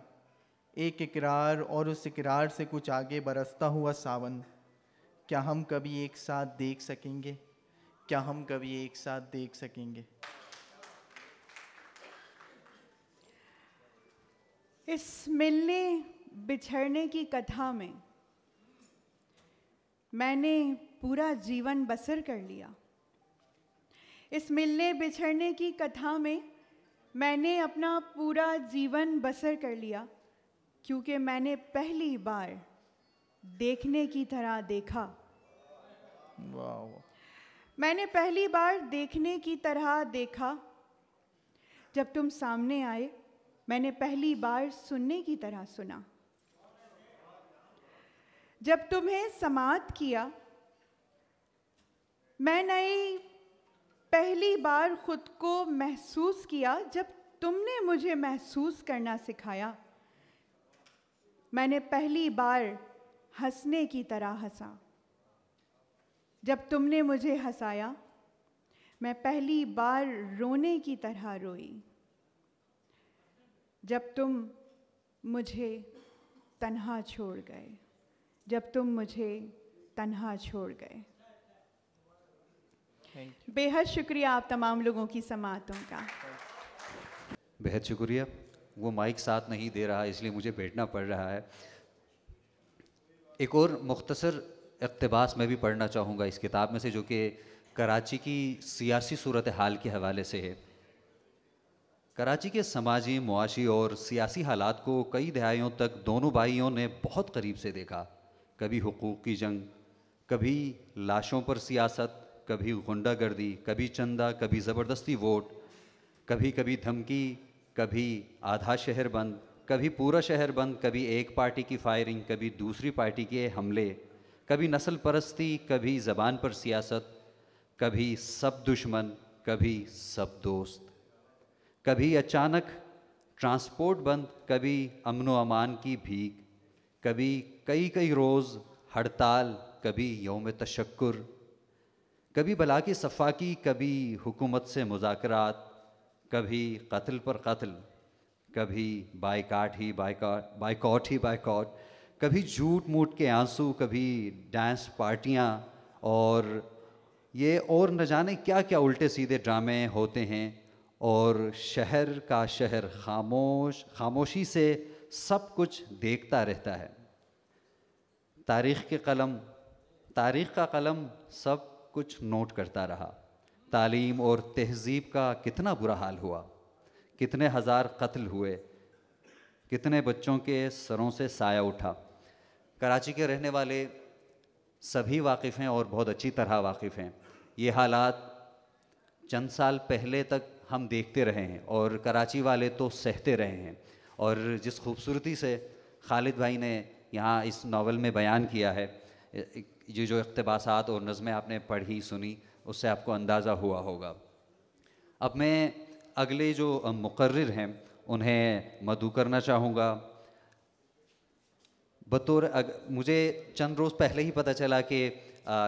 ایک اقرار اور اس اقرار سے کچھ آگے برستا ہوا ساون. کیا ہم کبھی ایک ساتھ دیکھ سکیں گے؟ کیا ہم کبھی ایک ساتھ دیکھ سکیں گے؟ اس ملنے بچھڑنے کی کتھا میں نے پورا جیون بسر کر لیا. اس ملنے بچھڑنے کی کتھا میں نے اپنا پورا جیون بسر کر لیا، کیونکہ میں نے پہلی بار دیکھنے کی طرح دیکھا. واو. میں نے پہلی بار دیکھنے کی طرح دیکھا. جب تم سامنے آئے میں نے پہلی بار سننے کی طرح سنا. جب تمہیں سماعت کیا میں نے پہلی بار خود کو محسوس کیا. جب تم نے مجھے محسوس کرنا سکھایا میں نے پہلی بار ہنسنے کی طرح ہنسا. جب تم نے مجھے ہنسایا میں پہلی بار رونے کی طرح روئی. جب تم مجھے تنہا چھوڑ گئے، جب تم مجھے تنہا چھوڑ گئے. Thank you. بے حد شکریہ آپ تمام لوگوں کی سماعتوں کا. بہت شکریہ. وہ مائک ساتھ نہیں دے رہا اس لیے مجھے بیٹھنا پڑ رہا ہے. ایک اور مختصر اقتباس میں بھی پڑھنا چاہوں گا اس کتاب میں سے، جو کہ کراچی کی سیاسی صورتحال کے حوالے سے ہے. کراچی کے سماجی، معاشی اور سیاسی حالات کو کئی دہائیوں تک دونوں بھائیوں نے بہت قریب سے دیکھا. کبھی حقوق کی جنگ، کبھی لاشوں پر سیاست، کبھی غنڈہ گردی، کبھی چندہ، کبھی زبردستی ووٹ، کبھی کبھی دھمکی، کبھی آدھا شہر بند، کبھی پورا شہر بند، کبھی ایک پارٹی کی فائرنگ، کبھی دوسری پارٹی کے حملے، کبھی نسل پرستی، کبھی زبان پر سیاست، کبھی سب دشمن، کبھی سب دوست، کبھی اچانک ٹرانسپورٹ بند، کبھی امن و امان کی بھیک، کبھی کئی روز ہڑتال، کبھی یوم تشکر، کبھی بلا کی صفاقی، کبھی حکومت سے مذاکرات، کبھی قتل پر قتل، کبھی بائیکاٹ ہی بائیکاٹ، کبھی جھوٹ موٹ کے آنسو، کبھی ڈانس پارٹیاں، اور یہ اور نہ جانے کیا کیا الٹے سیدھے ڈرامے ہوتے ہیں. اور شہر کا شہر خاموشی سے سب کچھ دیکھتا رہتا ہے. تاریخ کا قلم سب کچھ نوٹ کرتا رہا. تعلیم اور تہذیب کا کتنا برا حال ہوا، کتنے ہزار قتل ہوئے، کتنے بچوں کے سروں سے سایہ اٹھا. کراچی کے رہنے والے سبھی واقف ہیں اور بہت اچھی طرح واقف ہیں. یہ حالات چند سال پہلے تک ہم دیکھتے رہے ہیں اور کراچی والے تو سہتے رہے ہیں. اور جس خوبصورتی سے خالد بھائی نے یہاں اس ناول میں بیان کیا ہے، یہ جو اقتباسات اور نظمیں آپ نے پڑھی سنی، اس سے آپ کو اندازہ ہوا ہوگا. اب میں اگلے جو مقرر ہیں انہیں مدعو کرنا چاہوں گا. مجھے چند روز پہلے ہی پتہ چلا کہ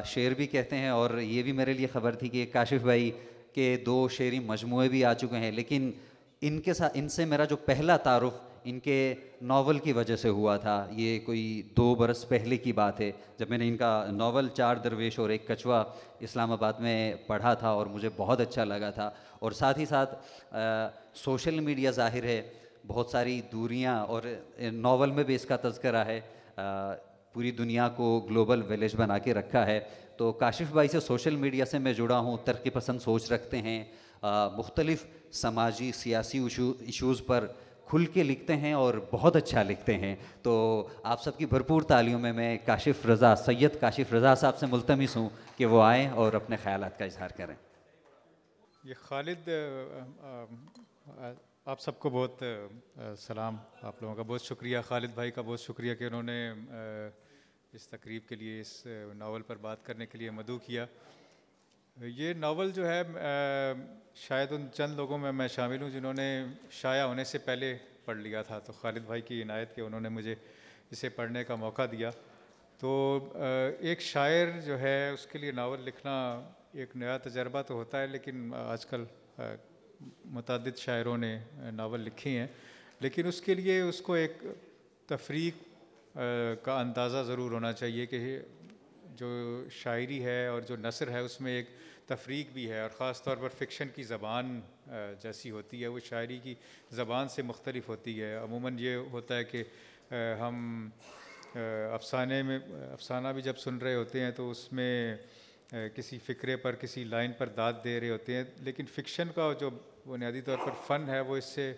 شعر بھی کہتے ہیں، اور یہ بھی میرے لیے خبر تھی کہ کاشف بھائی کے 2 شعری مجموعے بھی آ چکے ہیں. لیکن ان سے میرا جو پہلا تعارف ان کے ناول کی وجہ سے ہوا تھا. یہ کوئی 2 برس پہلے کی بات ہے جب میں نے ان کا ناول 4 درویش اور ایک کچھوا اسلام آباد میں پڑھا تھا، اور مجھے بہت اچھا لگا تھا. اور ساتھ ہی ساتھ سوشل میڈیا ظاہر ہے بہت ساری دوریاں، اور ناول میں بھی اس کا تذکرہ ہے، پوری دنیا کو گلوبل ویلیج بنا کے رکھا ہے. تو کاشف بھائی سے سوشل میڈیا سے میں جڑا ہوں، ترقی پسند سوچ رکھتے ہیں، مختلف سماجی سیاسی ایشوز پر کھل کے لکھتے ہیں اور بہت اچھا لکھتے ہیں. تو آپ سب کی بھرپور تعلیوں میں میں سید کاشف رضا صاحب سے ملتمس ہوں کہ وہ آئیں اور اپنے خیالات کا اظہار کریں. یہ خالد، آپ سب کو بہت سلام. آپ لوگوں کا بہت شکریہ، خالد بھائی کا بہت شکریہ کہ انہوں نے اس تقریب کے لیے، اس ناول پر بات کرنے کے لیے مدعو کیا. یہ ناول جو ہے شاید ان چند لوگوں میں شامل ہوں جنہوں نے شائع ہونے سے پہلے پڑھ لیا تھا. تو خالد بھائی کی عنایت کہ انہوں نے مجھے اسے پڑھنے کا موقع دیا. تو ایک شاعر جو ہے اس کے لیے ناول لکھنا ایک نیا تجربہ تو ہوتا ہے، لیکن آج کل متعدد شاعروں نے ناول لکھی ہیں، لیکن اس کے لیے اس کو ایک تفریق کا اندازہ ضرور ہونا چاہیے کہ جو شاعری ہے اور جو نثر ہے اس میں ایک تفریق بھی ہے، اور خاص طور پر فکشن کی زبان جیسی ہوتی ہے وہ شاعری کی زبان سے مختلف ہوتی ہے. عموماً یہ ہوتا ہے کہ ہم افسانہ بھی جب سن رہے ہوتے ہیں تو اس میں کسی فقرے پر، کسی لائن پر داد دے رہے ہوتے ہیں، لیکن فکشن کا جو بنیادی طور پر فن ہے وہ اس سے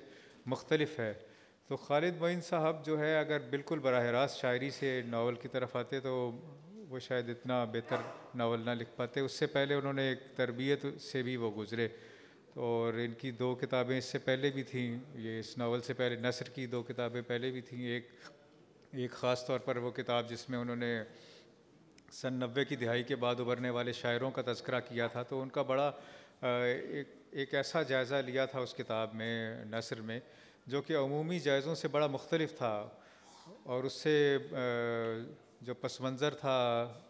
مختلف ہے. تو خالد معین صاحب جو ہے اگر بالکل براہ راست شاعری سے ناول کی طرف آتے تو وہ شاید اتنا بہتر ناول نہ لکھ پاتے. اس سے پہلے انہوں نے ایک تربیت سے بھی وہ گزرے، اور ان کی 2 کتابیں اس سے پہلے بھی تھیں. یہ اس ناول سے پہلے نثر کی 2 کتابیں پہلے بھی تھیں. ایک خاص طور پر وہ کتاب جس میں انہوں نے سن 90 کی دہائی کے بعد ابھرنے والے شاعروں کا تذکرہ کیا تھا. تو ان کا بڑا ایک ایسا جائزہ لیا تھا اس کتاب میں، نثر میں، جو کہ عمومی جائزوں سے بڑا مختلف تھا. اور اس سے جو پس منظر تھا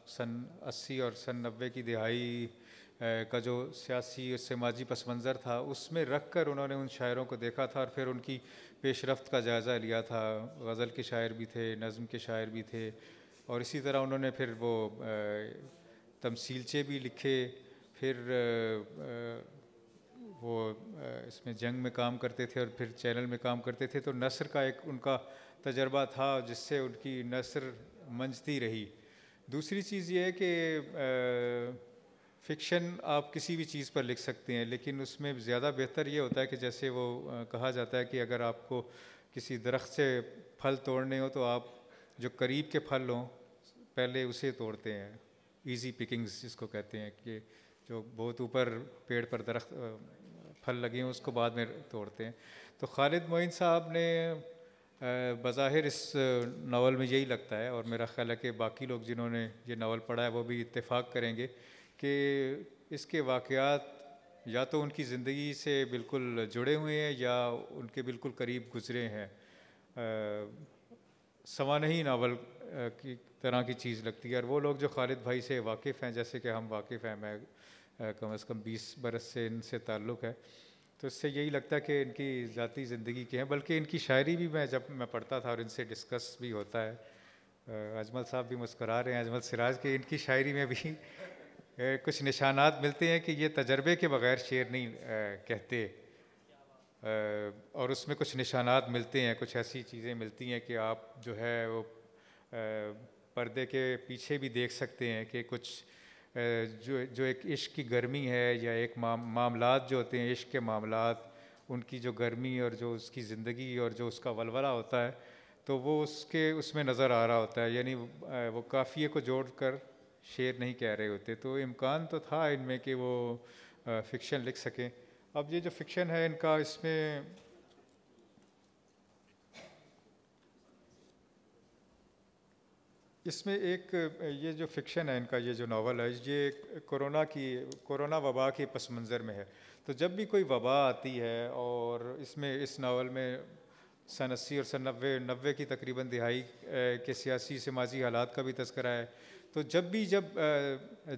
سن 80 اور سن 90 کی دہائی کا جو سیاسی اور سماجی پس منظر تھا، اس میں رکھ کر انہوں نے ان شاعروں کو دیکھا تھا اور پھر ان کی پیش رفت کا جائزہ لیا تھا. غزل کے شاعر بھی تھے، نظم کے شاعر بھی تھے، اور اسی طرح انہوں نے پھر وہ تمثیلچے بھی لکھے، پھر وہ اس میں جنگ میں کام کرتے تھے اور پھر چینل میں کام کرتے تھے، تو نثر کا ایک ان کا تجربہ تھا جس سے ان کی نثر منجتی رہی۔ دوسری چیز یہ ہے کہ فکشن آپ کسی بھی چیز پر لکھ سکتے ہیں، لیکن اس میں زیادہ بہتر یہ ہوتا ہے کہ جیسے وہ کہا جاتا ہے کہ اگر آپ کو کسی درخت سے پھل توڑنے ہو تو آپ جو قریب کے پھل ہوں پہلے اسے توڑتے ہیں، ایزی پکنگز جس کو کہتے ہیں، کہ جو بہت اوپر پیڑ پر درخت پھل لگے ہیں اس کو بعد میں توڑتے ہیں۔ تو خالد معین صاحب نے بظاہر اس ناول میں یہی لگتا ہے، اور میرا خیال ہے کہ باقی لوگ جنہوں نے یہ ناول پڑھا ہے وہ بھی اتفاق کریں گے کہ اس کے واقعات یا تو ان کی زندگی سے بالکل جڑے ہوئے ہیں یا ان کے بالکل قریب گزرے ہیں۔ سوانحی ناول کی طرح کی چیز لگتی ہے، اور وہ لوگ جو خالد بھائی سے واقف ہیں، جیسے کہ ہم واقف ہیں، میں کم از کم 20 برس سے ان سے تعلق ہے، تو اس سے یہی لگتا ہے کہ ان کی ذاتی زندگی کے ہیں، بلکہ ان کی شاعری بھی جب میں پڑھتا تھا اور ان سے ڈسکس بھی ہوتا ہے، اجمل صاحب بھی مسکرا رہے ہیں، اجمل سراج کے، ان کی شاعری میں بھی کچھ نشانات ملتے ہیں کہ یہ تجربے کے بغیر شعر نہیں کہتے، اور اس میں کچھ نشانات ملتے ہیں، کچھ ایسی چیزیں ملتی ہیں کہ آپ جو ہے وہ پردے کے پیچھے بھی دیکھ سکتے ہیں کہ کچھ جو ایک عشق کی گرمی ہے، یا ایک معاملات جو ہوتے ہیں عشق کے معاملات، ان کی جو گرمی اور جو اس کی زندگی اور جو اس کا ولولہ ہوتا ہے، تو وہ اس میں نظر آ رہا ہوتا ہے، یعنی وہ قافیے کو جوڑ کر شعر نہیں کہہ رہے ہوتے، تو امکان تو تھا ان میں کہ وہ فکشن لکھ سکیں۔ اب یہ جو فکشن ہے ان کا، اس میں ایک یہ جو فکشن ہے ان کا، یہ جو ناول ہے، یہ کورونا وبا کے پس منظر میں ہے۔ تو جب بھی کوئی وبا آتی ہے، اور اس ناول میں سن 80 اور سن 90 کی تقریباً دہائی کے سیاسی سماجی حالات کا بھی تذکرہ ہے، تو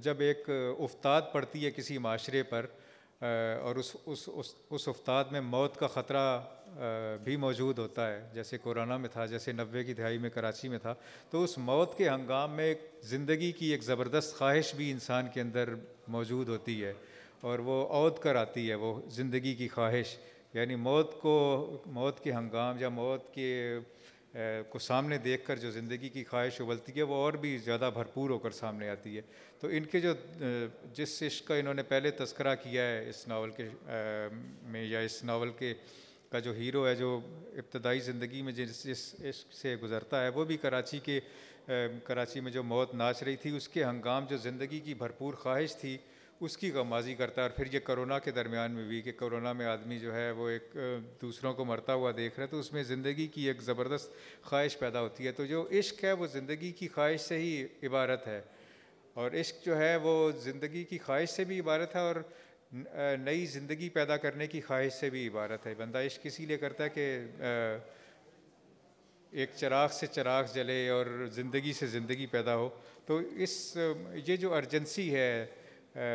جب ایک افتاد پڑتی ہے کسی معاشرے پر، اور اس افتاد میں موت کا خطرہ بھی موجود ہوتا ہے، جیسے کورونا میں تھا، جیسے 90 کی دہائی میں کراچی میں تھا، تو اس موت کے ہنگام میں ایک زندگی کی ایک زبردست خواہش بھی انسان کے اندر موجود ہوتی ہے، اور وہ عود کر آتی ہے، وہ زندگی کی خواہش، یعنی موت کے ہنگام یا موت کو سامنے دیکھ کر جو زندگی کی خواہش ابلتی ہے، وہ اور بھی زیادہ بھرپور ہو کر سامنے آتی ہے۔ تو ان کے جس عشق کا انہوں نے پہلے تذکرہ کیا ہے اس ناول کے میں، یا اس ناول کا جو ہیرو ہے، جو ابتدائی زندگی میں جس عشق سے گزرتا ہے، وہ بھی کراچی میں جو موت ناچ رہی تھی، اس کے ہنگام جو زندگی کی بھرپور خواہش تھی، اس کی غمازی کرتا ہے۔ اور پھر یہ کرونا کے درمیان میں بھی، کہ کرونا میں آدمی جو ہے وہ ایک دوسروں کو مرتا ہوا دیکھ رہا ہے، تو اس میں زندگی کی ایک زبردست خواہش پیدا ہوتی ہے۔ تو جو عشق ہے وہ زندگی کی خواہش سے ہی عبارت ہے، اور عشق جو ہے وہ زندگی کی خواہش سے بھی عبارت ہے، اور نئی زندگی پیدا کرنے کی خواہش سے بھی عبارت ہے۔ بندہ عشق اسی لیے کرتا ہے کہ ایک چراغ سے چراغ جلے اور زندگی سے زندگی پیدا ہو۔ تو یہ جو ارجنسی ہے،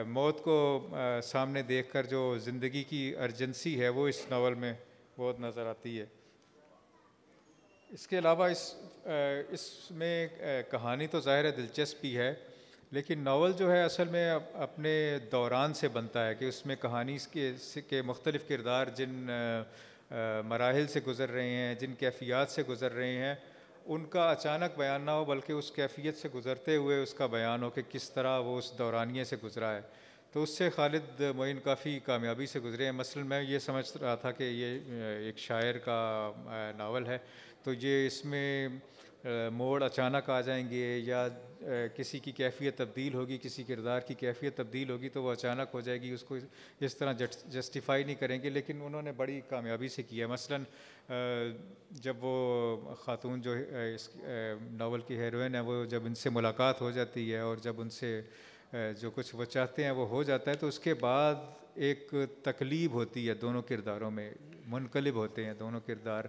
موت کو سامنے دیکھ کر جو زندگی کی ارجنسی ہے، وہ اس ناول میں بہت نظر آتی ہے۔ اس کے علاوہ اس میں کہانی تو ظاہر ہے دلچسپی ہے، لیکن ناول جو ہے اصل میں اپنے دوران سے بنتا ہے، کہ اس میں کہانی کے مختلف کردار جن مراحل سے گزر رہے ہیں، جن کیفیات سے گزر رہے ہیں، ان کا اچانک بیان نہ ہو، بلکہ اس کیفیت سے گزرتے ہوئے اس کا بیان ہو کہ کس طرح وہ اس دورانیے سے گزرا ہے۔ تو اس سے خالد معین کافی کامیابی سے گزرے ہیں۔ مثلا میں یہ سمجھ رہا تھا کہ یہ ایک شاعر کا ناول ہے، تو یہ اس میں موڑ اچانک آ جائیں گے، یا کسی کی کیفیت تبدیل ہوگی، کسی کردار کی کیفیت تبدیل ہوگی تو وہ اچانک ہو جائے گی، اس کو اس طرح جسٹیفائی نہیں کریں گے، لیکن انہوں نے بڑی کامیابی سے کیا ہے۔ مثلا جب وہ خاتون جو اس ناول کی ہیروئن ہے، وہ جب ان سے ملاقات ہو جاتی ہے، اور جب ان سے جو کچھ وہ چاہتے ہیں وہ ہو جاتا ہے، تو اس کے بعد ایک تقلیب ہوتی ہے، دونوں کرداروں میں منقلب ہوتے ہیں دونوں کردار۔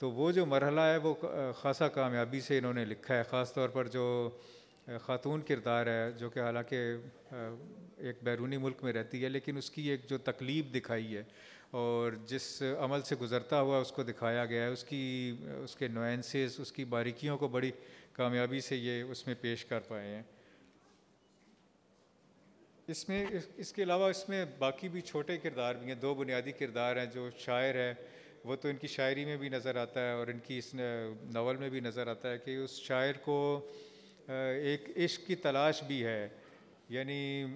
تو وہ جو مرحلہ ہے وہ خاصا کامیابی سے انہوں نے لکھا ہے، خاص طور پر جو خاتون کردار ہے، جو کہ حالانکہ ایک بیرونی ملک میں رہتی ہے، لیکن اس کی ایک جو تقلیب دکھائی ہے، اور جس عمل سے گزرتا ہوا اس کو دکھایا گیا ہے، اس کے نوائنسز، اس کی باریکیوں کو بڑی کامیابی سے یہ اس میں پیش کر پائے ہیں. اس کے علاوہ اس میں باقی بھی چھوٹے کردار بھی ہیں. 2 بنیادی کردار ہیں. جو شاعر ہے وہ تو ان کی شاعری میں بھی نظر آتا ہے اور ان کی اس ناول میں بھی نظر آتا ہے کہ اس شاعر کو ایک عشق کی تلاش بھی ہے. یعنی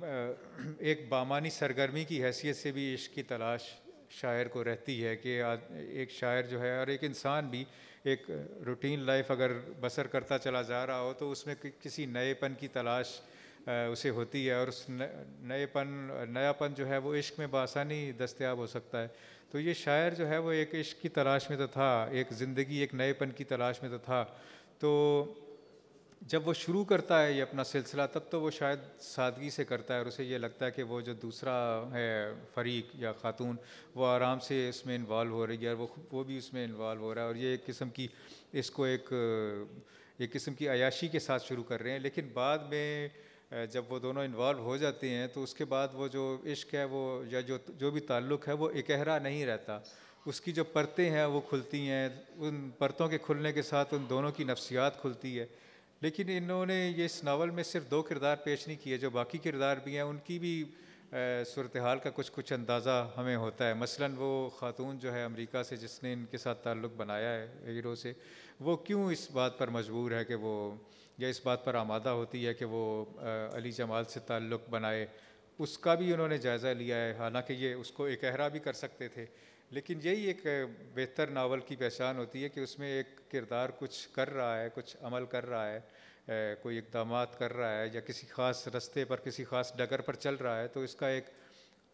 ایک بامانی سرگرمی کی حیثیت سے بھی عشق کی تلاش شاعر کو رہتی ہے کہ ایک شاعر جو ہے اور ایک انسان بھی ایک روٹین لائف اگر بسر کرتا چلا جا رہا ہو تو اس میں کسی نئے پن کی تلاش اسے ہوتی ہے اور اس نیا پن جو ہے وہ عشق میں بآسانی دستیاب ہو سکتا ہے. تو یہ شاعر جو ہے وہ ایک عشق کی تلاش میں تو تھا, ایک زندگی ایک نئے پن کی تلاش میں تو تھا. تو جب وہ شروع کرتا ہے یہ اپنا سلسلہ تب تو وہ شاید سادگی سے کرتا ہے اور اسے یہ لگتا ہے کہ وہ جو دوسرا ہے فریق یا خاتون وہ آرام سے اس میں انوالو ہو رہی ہے اور وہ بھی اس میں انوالو ہو رہا ہے اور یہ ایک قسم کی اس کو ایک قسم کی عیاشی کے ساتھ شروع کر رہے ہیں. لیکن بعد میں جب وہ دونوں انوالو ہو جاتے ہیں تو اس کے بعد وہ جو عشق ہے وہ یا جو بھی تعلق ہے وہ اکہرا نہیں رہتا. اس کی جو پرتیں ہیں وہ کھلتی ہیں. ان پرتوں کے کھلنے کے ساتھ ان دونوں کی نفسیات کھلتی ہے. لیکن انہوں نے یہ اس ناول میں صرف 2 کردار پیش نہیں کیے. جو باقی کردار بھی ہیں ان کی بھی صورتحال کا کچھ اندازہ ہمیں ہوتا ہے. مثلا وہ خاتون جو ہے امریکہ سے جس نے ان کے ساتھ تعلق بنایا ہے ہیرو سے, وہ کیوں اس بات پر مجبور ہے کہ وہ یا اس بات پر آمادہ ہوتی ہے کہ وہ علی جمال سے تعلق بنائے, اس کا بھی انہوں نے جائزہ لیا ہے. حالانکہ یہ اس کو اکہرا بھی کر سکتے تھے. لیکن یہی ایک بہتر ناول کی پہچان ہوتی ہے کہ اس میں ایک کردار کچھ کر رہا ہے, کچھ عمل کر رہا ہے, کوئی اقدامات کر رہا ہے یا کسی خاص رستے پر کسی خاص ڈگر پر چل رہا ہے, تو اس کا ایک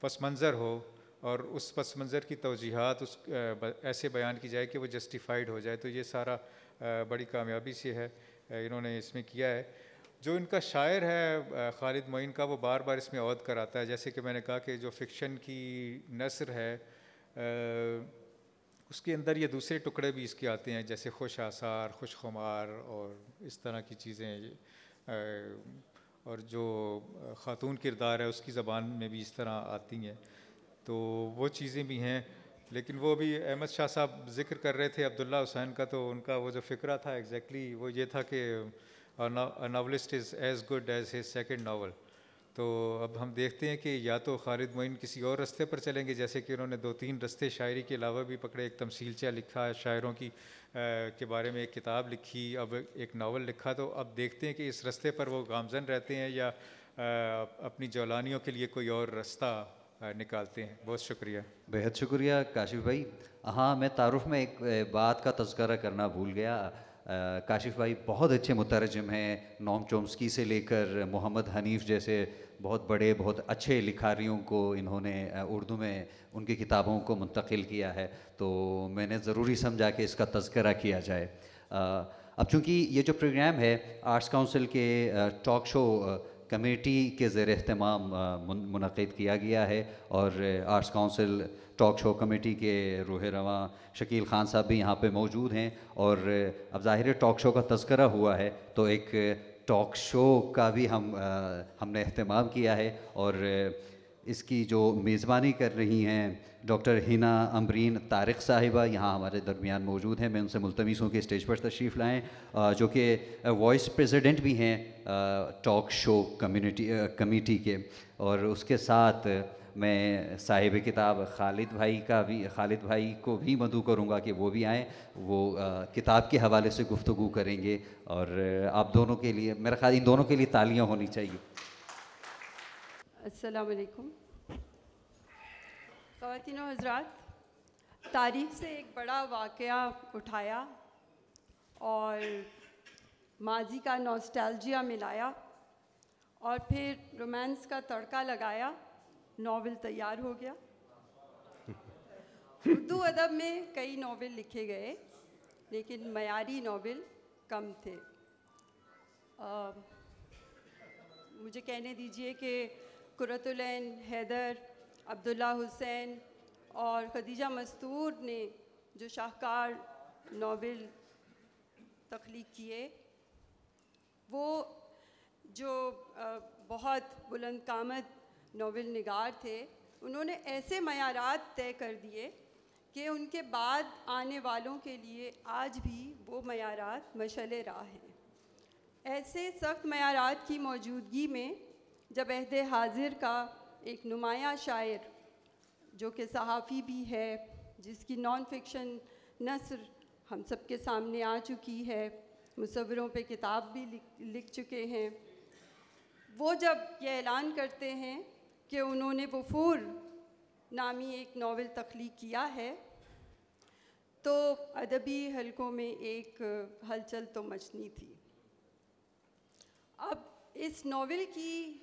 پس منظر ہو اور اس پس منظر کی توجیحات اس ایسے بیان کی جائے کہ وہ جسٹیفائڈ ہو جائے. تو یہ سارا بڑی کامیابی سے ہے انہوں نے اس میں کیا ہے. جو ان کا شاعر ہے خالد معین کا, وہ بار بار اس میں عود کراتا ہے. جیسے کہ میں نے کہا کہ جو فکشن کی نثر ہے اس کے اندر یہ دوسرے ٹکڑے بھی اس کے آتے ہیں, جیسے خوش آثار, خوش خمار اور اس طرح کی چیزیں. اور جو خاتون کردار ہے اس کی زبان میں بھی اس طرح آتی ہیں. تو وہ چیزیں بھی ہیں. لیکن وہ بھی احمد شاہ صاحب ذکر کر رہے تھے عبداللہ حسین کا, تو ان کا وہ جو فقرہ تھا ایگزیکٹلی وہ یہ تھا کہ a novelist is as good as his second novel. تو اب ہم دیکھتے ہیں کہ یا تو خالد معین کسی اور رستے پر چلیں گے, جیسے کہ انہوں نے 2-3 رستے شاعری کے علاوہ بھی پکڑے. ایک تمثیلچہ لکھا, شاعروں کی کے بارے میں ایک کتاب لکھی, اب ایک ناول لکھا. تو اب دیکھتے ہیں کہ اس رستے پر وہ گامزن رہتے ہیں یا اپنی جولانیوں کے لیے کوئی اور رستہ نکالتے ہیں. بہت شکریہ. بہت شکریہ کاشف بھائی. ہاں, میں تعارف میں ایک بات کا تذکرہ کرنا بھول گیا. کاشف بھائی بہت اچھے مترجم ہیں. نوم چومسکی سے لے کر محمد حنیف جیسے بہت بڑے بہت اچھے لکھاریوں کو انہوں نے اردو میں ان کی کتابوں کو منتقل کیا ہے. تو میں نے ضروری سمجھا کہ اس کا تذکرہ کیا جائے. اب چونکہ یہ جو پروگرام ہے آرٹس کونسل کے ٹاک شو کمیٹی کے زیر اہتمام منعقد کیا گیا ہے, اور arts council talk show committee کے روح رواں شکیل خان صاحب بھی یہاں پہ موجود ہیں. اور اب ظاہر ٹاک شو کا تذکرہ ہوا ہے تو ایک ٹاک شو کا بھی ہم نے اہتمام کیا ہے, اور اس کی جو میزبانی کر رہی ہیں ڈاکٹر ہینا امبرین طارق صاحبہ یہاں ہمارے درمیان موجود ہیں. میں ان سے ملتمس ہوں کہ اسٹیج پر تشریف لائیں, جو کہ وائس پریزیڈنٹ بھی ہیں ٹاک شو کمیٹی کے. اور اس کے ساتھ میں صاحب کتاب خالد بھائی کو بھی مدعو کروں گا کہ وہ بھی آئیں. وہ کتاب کے حوالے سے گفتگو کریں گے, اور آپ دونوں کے لیے میرا خیال ان دونوں کے لیے تالیاں ہونی چاہیے. السلام علیکم. خواتین و حضرات, تاریخ سے ایک بڑا واقعہ اٹھایا اور ماضی کا نوسٹالجیا ملایا اور پھر رومانس کا تڑکا لگایا, ناول تیار ہو گیا. اردو ادب میں کئی ناول لکھے گئے لیکن معیاری ناول کم تھے. مجھے کہنے دیجئے کہ قرۃ العین, حیدر, عبداللہ حسین اور خدیجہ مستور نے جو شاہکار ناول تخلیق کیے, وہ جو بہت بلند قامت ناول نگار تھے, انہوں نے ایسے معیارات طے کر دیے کہ ان کے بعد آنے والوں کے لیے آج بھی وہ معیارات مشعل راہ ہیں. ایسے سخت معیارات کی موجودگی میں جب عہد حاضر کا ایک نمایاں شاعر جو کہ صحافی بھی ہے، جس کی نان فکشن نثر ہم سب کے سامنے آ چکی ہے، مصوروں پہ کتاب بھی لکھ چکے ہیں، وہ جب یہ اعلان کرتے ہیں کہ انہوں نے وفور نامی ایک ناول تخلیق کیا ہے تو ادبی حلقوں میں ایک ہلچل تو مچنی تھی۔ اب اس ناول کی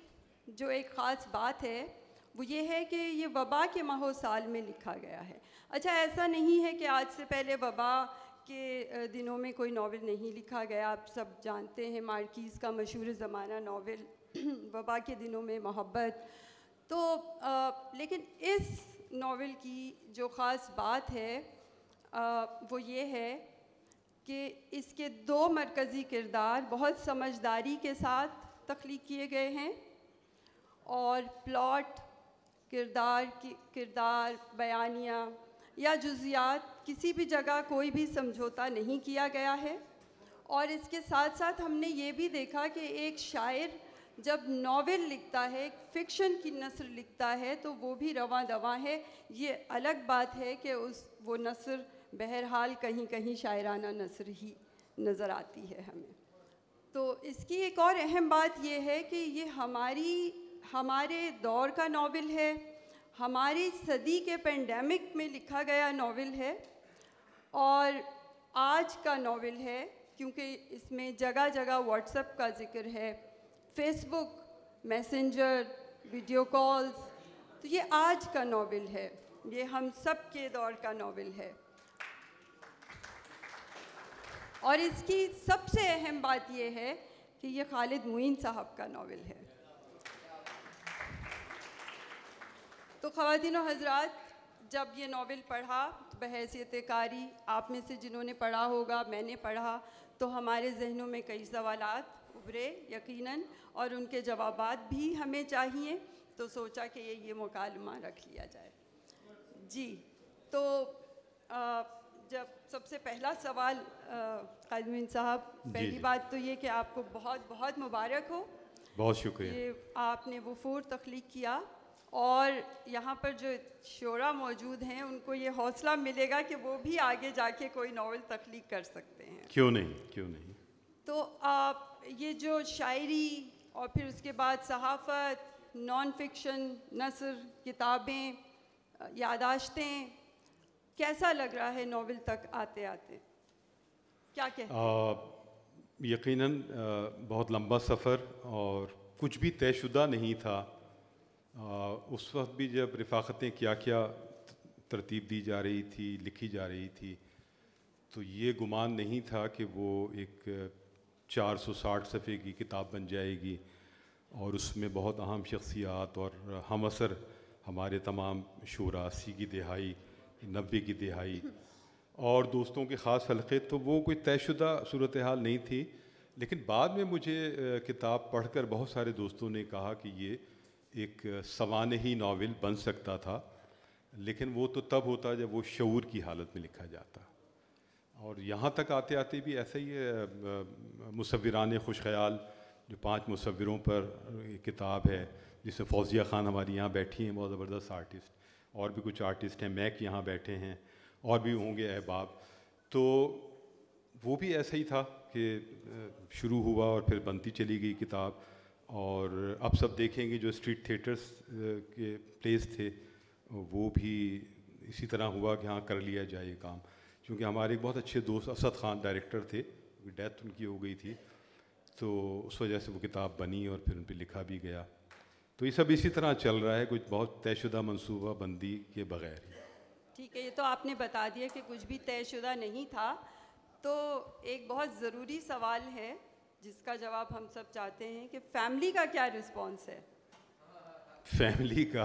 جو ایک خاص بات ہے وہ یہ ہے کہ یہ وبا کے ماہ و سال میں لکھا گیا ہے۔ اچھا، ایسا نہیں ہے کہ آج سے پہلے وبا کے دنوں میں کوئی ناول نہیں لکھا گیا، آپ سب جانتے ہیں مارکیز کا مشہور زمانہ ناول وبا کے دنوں میں محبت۔ تو لیکن اس ناول کی جو خاص بات ہے وہ یہ ہے کہ اس کے 2 مرکزی کردار بہت سمجھداری کے ساتھ تخلیق کیے گئے ہیں، اور پلاٹ، کردار، بیانیہ یا جزیات کسی بھی جگہ کوئی بھی سمجھوتا نہیں کیا گیا ہے۔ اور اس کے ساتھ ساتھ ہم نے یہ بھی دیکھا کہ ایک شاعر جب ناول لکھتا ہے، فکشن کی نثر لکھتا ہے، تو وہ بھی رواں دواں ہے۔ یہ الگ بات ہے کہ وہ نثر بہرحال کہیں کہیں شاعرانہ نثر ہی نظر آتی ہے ہمیں۔ تو اس کی ایک اور اہم بات یہ ہے کہ یہ ہمارے دور کا ناول ہے، ہماری صدی کے پینڈیمک میں لکھا گیا ناول ہے، اور آج کا ناول ہے، کیونکہ اس میں جگہ جگہ واٹس ایپ کا ذکر ہے، فیس بک، میسنجر، ویڈیو کالز، تو یہ آج کا ناول ہے، یہ ہم سب کے دور کا ناول ہے۔ اور اس کی سب سے اہم بات یہ ہے کہ یہ خالد معین صاحب کا ناول ہے۔ تو خواتین و حضرات، جب یہ ناول پڑھا تو بحیثیت قاری آپ میں سے جنہوں نے پڑھا ہوگا، میں نے پڑھا، تو ہمارے ذہنوں میں کئی سوالات ابھرے یقیناً، اور ان کے جوابات بھی ہمیں چاہیے، تو سوچا کہ یہ مکالمہ رکھ لیا جائے۔ جی، تو جب سب سے پہلا سوال خالد معین صاحب، پہلی بات تو یہ کہ آپ کو بہت بہت مبارک ہو، بہت شکریہ۔ یہ آپ نے وفور تخلیق کیا، اور یہاں پر جو شعراء موجود ہیں ان کو یہ حوصلہ ملے گا کہ وہ بھی آگے جا کے کوئی ناول تخلیق کر سکتے ہیں۔ کیوں نہیں۔ تو یہ جو شاعری اور پھر اس کے بعد صحافت، نان فکشن، نثر، کتابیں، یادداشتیں، کیسا لگ رہا ہے ناول تک آتے آتے؟ کیا کہتے ہیں؟ یقیناً بہت لمبا سفر، اور کچھ بھی طے شدہ نہیں تھا اس وقت بھی، جب رفاقتیں کیا ترتیب دی جا رہی تھی، لکھی جا رہی تھی، تو یہ گمان نہیں تھا کہ وہ ایک 460 صفحے کی کتاب بن جائے گی، اور اس میں بہت اہم شخصیات اور ہم اثر ہمارے تمام شعراء، 80 کی دہائی، 90 کی دہائی، اور دوستوں کے خاص حلقے، تو وہ کوئی طے شدہ صورتحال نہیں تھی۔ لیکن بعد میں مجھے کتاب پڑھ کر بہت سارے دوستوں نے کہا کہ یہ ایک سوانحی ناول بن سکتا تھا، لیکن وہ تو تب ہوتا جب وہ شعور کی حالت میں لکھا جاتا، اور یہاں تک آتے آتے بھی ایسا ہی ہے۔ مصوران خوش خیال، جو 5 مصوروں پر کتاب ہے، جس میں فوزیہ خان ہماری یہاں بیٹھی ہیں، بہت زبردست آرٹسٹ، اور بھی کچھ آرٹسٹ ہیں، میک یہاں بیٹھے ہیں، اور بھی ہوں گے احباب، تو وہ بھی ایسا ہی تھا کہ شروع ہوا اور پھر بنتی چلی گئی کتاب۔ اور اب سب دیکھیں گے جو اسٹریٹ تھیٹرز کے پلیس تھے، وہ بھی اسی طرح ہوا کہ ہاں کر لیا جائے یہ کام، کیونکہ ہمارے ایک بہت اچھے دوست اسد خان ڈائریکٹر تھے، ڈیتھ ان کی ہو گئی تھی، تو اس وجہ سے وہ کتاب بنی اور پھر ان پہ لکھا بھی گیا۔ تو یہ سب اسی طرح چل رہا ہے، کچھ بہت طے شدہ منصوبہ بندی کے بغیر۔ ٹھیک ہے، یہ تو آپ نے بتا دیا کہ کچھ بھی طے شدہ نہیں تھا، تو ایک بہت ضروری سوال ہے جس کا جواب ہم سب چاہتے ہیں کہ فیملی کا کیا رسپانس ہے؟ فیملی کا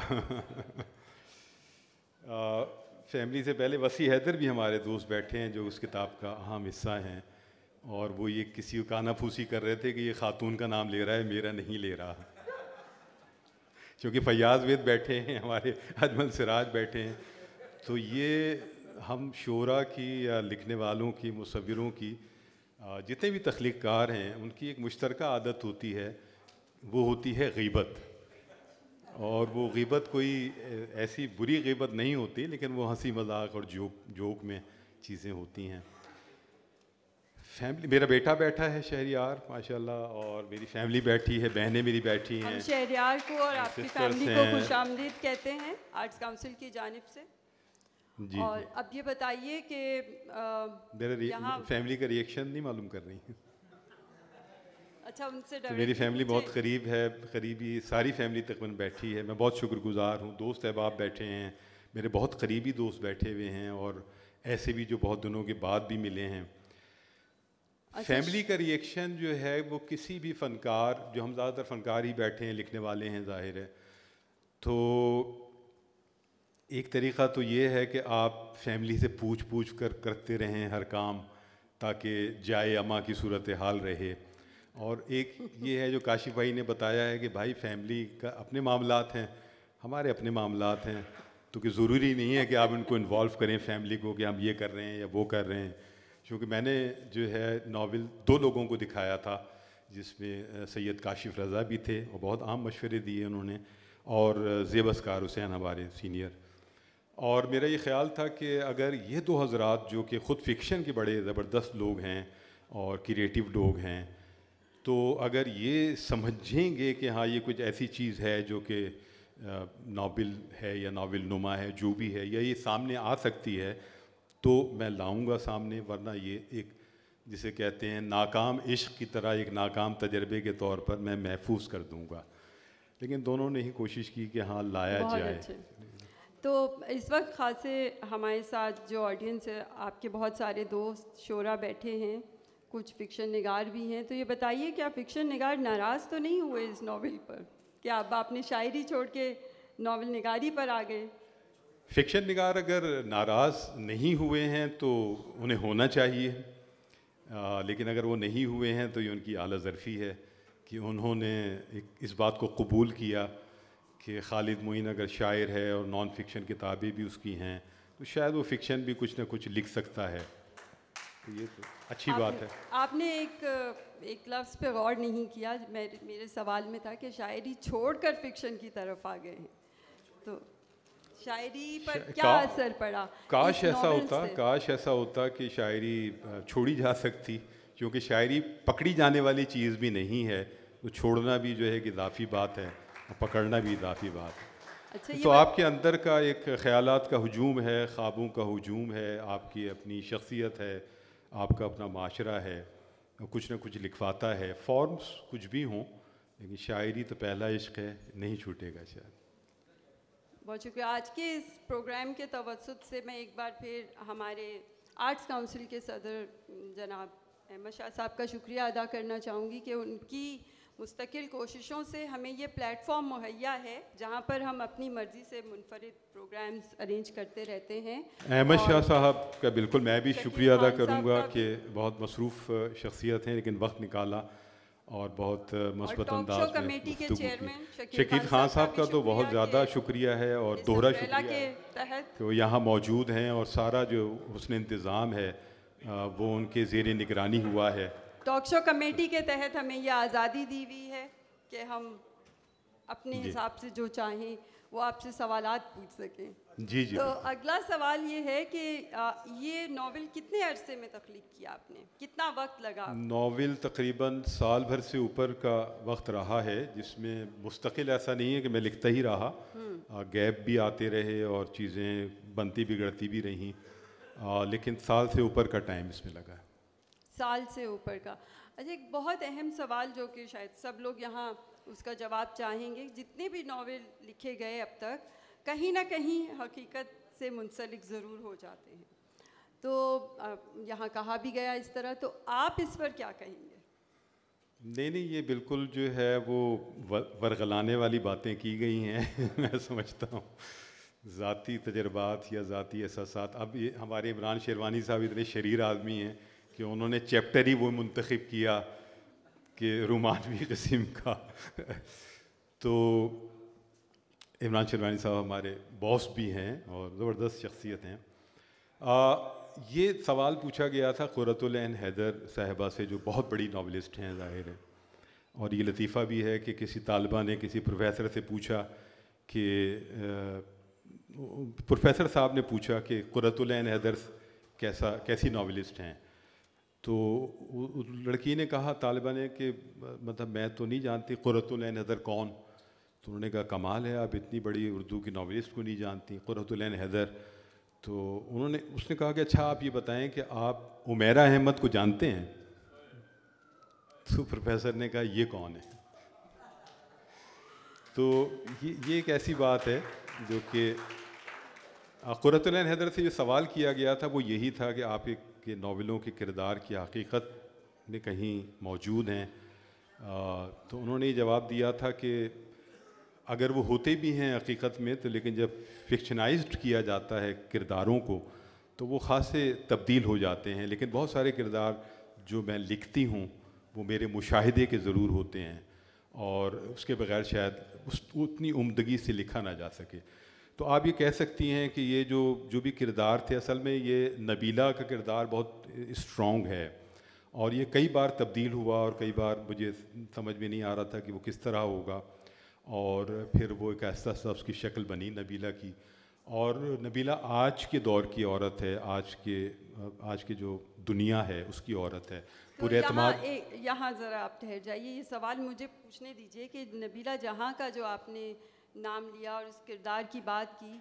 فیملی سے پہلے وسیع حیدر بھی ہمارے دوست بیٹھے ہیں جو اس کتاب کا اہم حصہ ہیں، اور وہ یہ کسی کو کانا پھوسی کر رہے تھے کہ یہ خاتون کا نام لے رہا ہے، میرا نہیں لے رہا، کیونکہ فیاض وید بیٹھے ہیں، ہمارے اجمل سراج بیٹھے ہیں، تو یہ ہم شعراء کی یا لکھنے والوں کی، مصوروں کی جتنے بھی تخلیق کار ہیں ان کی ایک مشترکہ عادت ہوتی ہے، وہ ہوتی ہے غیبت. اور وہ غیبت کوئی ایسی بری غیبت نہیں ہوتی، لیکن وہ ہنسی مذاق اور جوک میں چیزیں ہوتی ہیں. فیملی، میرا بیٹا بیٹھا ہے شہریار ماشاءاللہ، اور میری فیملی بیٹھی ہے، بہنیں میری بیٹھی ہیں. ہم شہریار کو اور آپ کی فیملی کو خوش آمدید کہتے ہیں آرٹس کاؤنسل کی جانب سے. جی اور اب یہ بتائیے کہ میرا فیملی کا ریئیکشن نہیں معلوم کر رہی ہیں. اچھا، ان سے میری فیملی بہت قریب ہے، قریبی ساری فیملی تقریباً بیٹھی ہے. میں بہت شکر گزار ہوں. دوست احباب بیٹھے ہیں، میرے بہت قریبی دوست بیٹھے ہوئے ہیں، اور ایسے بھی جو بہت دنوں کے بعد بھی ملے ہیں. فیملی کا ریئیکشن جو ہے وہ کسی بھی فنکار، جو ہم زیادہ تر فنکار ہی بیٹھے ہیں، لکھنے والے ہیں ظاہر ہے، تو ایک طریقہ تو یہ ہے کہ آپ فیملی سے پوچھ کر کرتے رہیں ہر کام، تاکہ جائے اماں کی صورت حال رہے. اور ایک یہ ہے جو کاشف بھائی نے بتایا ہے کہ بھائی فیملی کا اپنے معاملات ہیں، ہمارے اپنے معاملات ہیں، تو کہ ضروری نہیں ہے کہ آپ ان کو انوالو کریں فیملی کو کہ ہم یہ کر رہے ہیں یا وہ کر رہے ہیں. کیونکہ میں نے جو ہے ناول 2 لوگوں کو دکھایا تھا، جس میں سید کاشف رضا بھی تھے، اور بہت عام مشورے دیے انہوں نے، اور زیب اسکار حسین ہمارے سینئر. اور میرا یہ خیال تھا کہ اگر یہ 2 حضرات جو کہ خود فکشن کے بڑے زبردست لوگ ہیں اور کریٹیو لوگ ہیں، تو اگر یہ سمجھیں گے کہ ہاں یہ کچھ ایسی چیز ہے جو کہ ناول ہے یا ناول نما ہے، جو بھی ہے، یا یہ سامنے آ سکتی ہے، تو میں لاؤں گا سامنے. ورنہ یہ ایک جسے کہتے ہیں ناکام عشق کی طرح ایک ناکام تجربے کے طور پر میں محفوظ کر دوں گا. لیکن دونوں نے ہی کوشش کی کہ ہاں لایا جائے. تو اس وقت خاصے ہمارے ساتھ جو آڈینس ہے، آپ کے بہت سارے دوست شعراء بیٹھے ہیں، کچھ فکشن نگار بھی ہیں. تو یہ بتائیے کہ آپ فکشن نگار ناراض تو نہیں ہوئے اس ناول پر، کہ اب آپ نے شاعری چھوڑ کے ناول نگاری پر آ گئے؟ فکشن نگار اگر ناراض نہیں ہوئے ہیں تو انہیں ہونا چاہیے، لیکن اگر وہ نہیں ہوئے ہیں تو یہ ان کی اعلیٰ ظرفی ہے کہ انہوں نے اس بات کو قبول کیا کہ خالد معین اگر شاعر ہے اور نان فکشن کتابیں بھی اس کی ہیں، تو شاید وہ فکشن بھی کچھ نہ کچھ لکھ سکتا ہے. یہ تو اچھی بات ہے. آپ نے ایک لفظ پہ غور نہیں کیا. میرے سوال میں تھا کہ شاعری چھوڑ کر فکشن کی طرف آ گئے ہیں، تو شاعری پر کیا اثر پڑا؟ کاش ایسا ہوتا کہ شاعری چھوڑی جا سکتی، کیونکہ شاعری پکڑی جانے والی چیز بھی نہیں ہے، تو چھوڑنا بھی جو ہے کہ اضافی بات ہے، اور پکڑنا بھی اضافی بات ہے. تو آپ کے اندر کا ایک خیالات کا ہجوم ہے، خوابوں کا ہجوم ہے، آپ کی اپنی شخصیت ہے، آپ کا اپنا معاشرہ ہے، کچھ نہ کچھ لکھواتا ہے. فارمز کچھ بھی ہوں، لیکن شاعری تو پہلا عشق ہے، نہیں چھوٹے گا شاید. بہت شکریہ. آج کے اس پروگرام کے توسط سے میں ایک بار پھر ہمارے آرٹس کاؤنسل کے صدر جناب احمد شاہ صاحب کا شکریہ ادا کرنا چاہوں گی کہ ان کی مستقل کوششوں سے ہمیں یہ پلیٹ فارم مہیا ہے جہاں پر ہم اپنی مرضی سے منفرد پروگرامز ارینج کرتے رہتے ہیں. احمد شاہ صاحب کا بالکل میں بھی شکریہ ادا کروں گا کہ بہت مصروف شخصیت ہیں، لیکن وقت نکالا اور بہت مثبت انداز میں گفتگو کی. شکیل خان صاحب کا تو بہت زیادہ شکریہ ہے، اور دوہرا شکریہ ہے کہ وہ یہاں موجود ہیں، اور سارا جو حسن انتظام ہے وہ ان کے زیر نگرانی ہوا ہے. ٹاک شو کمیٹی کے تحت ہمیں یہ آزادی دی ہوئی ہے کہ ہم اپنے حساب سے جو چاہیں وہ آپ سے سوالات پوچھ سکیں. جی. تو اگلا سوال یہ ہے کہ یہ ناول کتنے عرصے میں تخلیق کیا آپ نے، کتنا وقت لگا؟ ناول تقریباً سال بھر سے اوپر کا وقت رہا ہے، جس میں مستقل ایسا نہیں ہے کہ میں لکھتا ہی رہا، گیپ بھی آتے رہے اور چیزیں بنتی بگڑتی بھی رہیں، لیکن سال سے اوپر کا ٹائم اس میں لگا. سال سے اوپر کا. اچھا، ایک بہت اہم سوال جو کہ شاید سب لوگ یہاں اس کا جواب چاہیں گے، جتنے بھی ناول لکھے گئے اب تک کہیں نہ کہیں حقیقت سے منسلک ضرور ہو جاتے ہیں، تو یہاں کہا بھی گیا اس طرح، تو آپ اس پر کیا کہیں گے؟ نہیں، یہ بالکل جو ہے وہ ورغلانے والی باتیں کی گئی ہیں. میں سمجھتا ہوں ذاتی تجربات یا ذاتی احساسات. اب یہ ہمارے عمران شیروانی صاحب اتنے شریر آدمی ہیں کہ انہوں نے چیپٹر ہی وہ منتخب کیا کہ رومانوی قسم کا. تو عمران شیروانی صاحب ہمارے باس بھی ہیں اور زبردست شخصیت ہیں. یہ سوال پوچھا گیا تھا قرۃ العین حیدر صاحبہ سے جو بہت بڑی ناولسٹ ہیں ظاہر ہے، اور یہ لطیفہ بھی ہے کہ کسی طالبہ نے کسی پروفیسر سے پوچھا کہ پروفیسر صاحب نے پوچھا کہ قرۃ العین حیدر کیسی ناولسٹ ہیں، تو لڑکی نے کہا طالبہ نے کہ مطلب میں تو نہیں جانتی قرۃ العین حیدر کون، تو انہوں نے کہا کمال ہے آپ اتنی بڑی اردو کی ناولسٹ کو نہیں جانتی قرۃ العین حیدر. تو اس نے کہا کہ اچھا آپ یہ بتائیں کہ آپ عمیرہ احمد کو جانتے ہیں؟ تو پروفیسر نے کہا یہ کون ہے؟ تو یہ ایک ایسی بات ہے جو کہ قرۃ العین حیدر سے جو سوال کیا گیا تھا وہ یہی تھا کہ آپ کے ناولوں کے کردار کی حقیقت میں کہیں موجود ہیں. تو انہوں نے یہ جواب دیا تھا کہ اگر وہ ہوتے بھی ہیں حقیقت میں تو لیکن جب فکشنائزڈ کیا جاتا ہے کرداروں کو تو وہ خاصے تبدیل ہو جاتے ہیں، لیکن بہت سارے کردار جو میں لکھتی ہوں وہ میرے مشاہدے کے ضرور ہوتے ہیں اور اس کے بغیر شاید اتنی عمدگی سے لکھا نہ جا سکے. تو آپ یہ کہہ سکتی ہیں کہ یہ جو بھی کردار تھے اصل میں یہ نبیلہ کا کردار بہت اسٹرانگ ہے اور یہ کئی بار تبدیل ہوا اور کئی بار مجھے سمجھ میں نہیں آ رہا تھا کہ وہ کس طرح ہوگا، اور پھر وہ ایک ایسا اس کی شکل بنی نبیلہ کی. اور نبیلہ آج کے دور کی عورت ہے، آج کے جو دنیا ہے اس کی عورت ہے. پورے اعتماد یہاں ذرا آپ ٹھہر جائیے، یہ سوال مجھے پوچھنے دیجیے کہ نبیلہ جہاں کا جو آپ نے نام لیا اور اس کردار کی بات کی،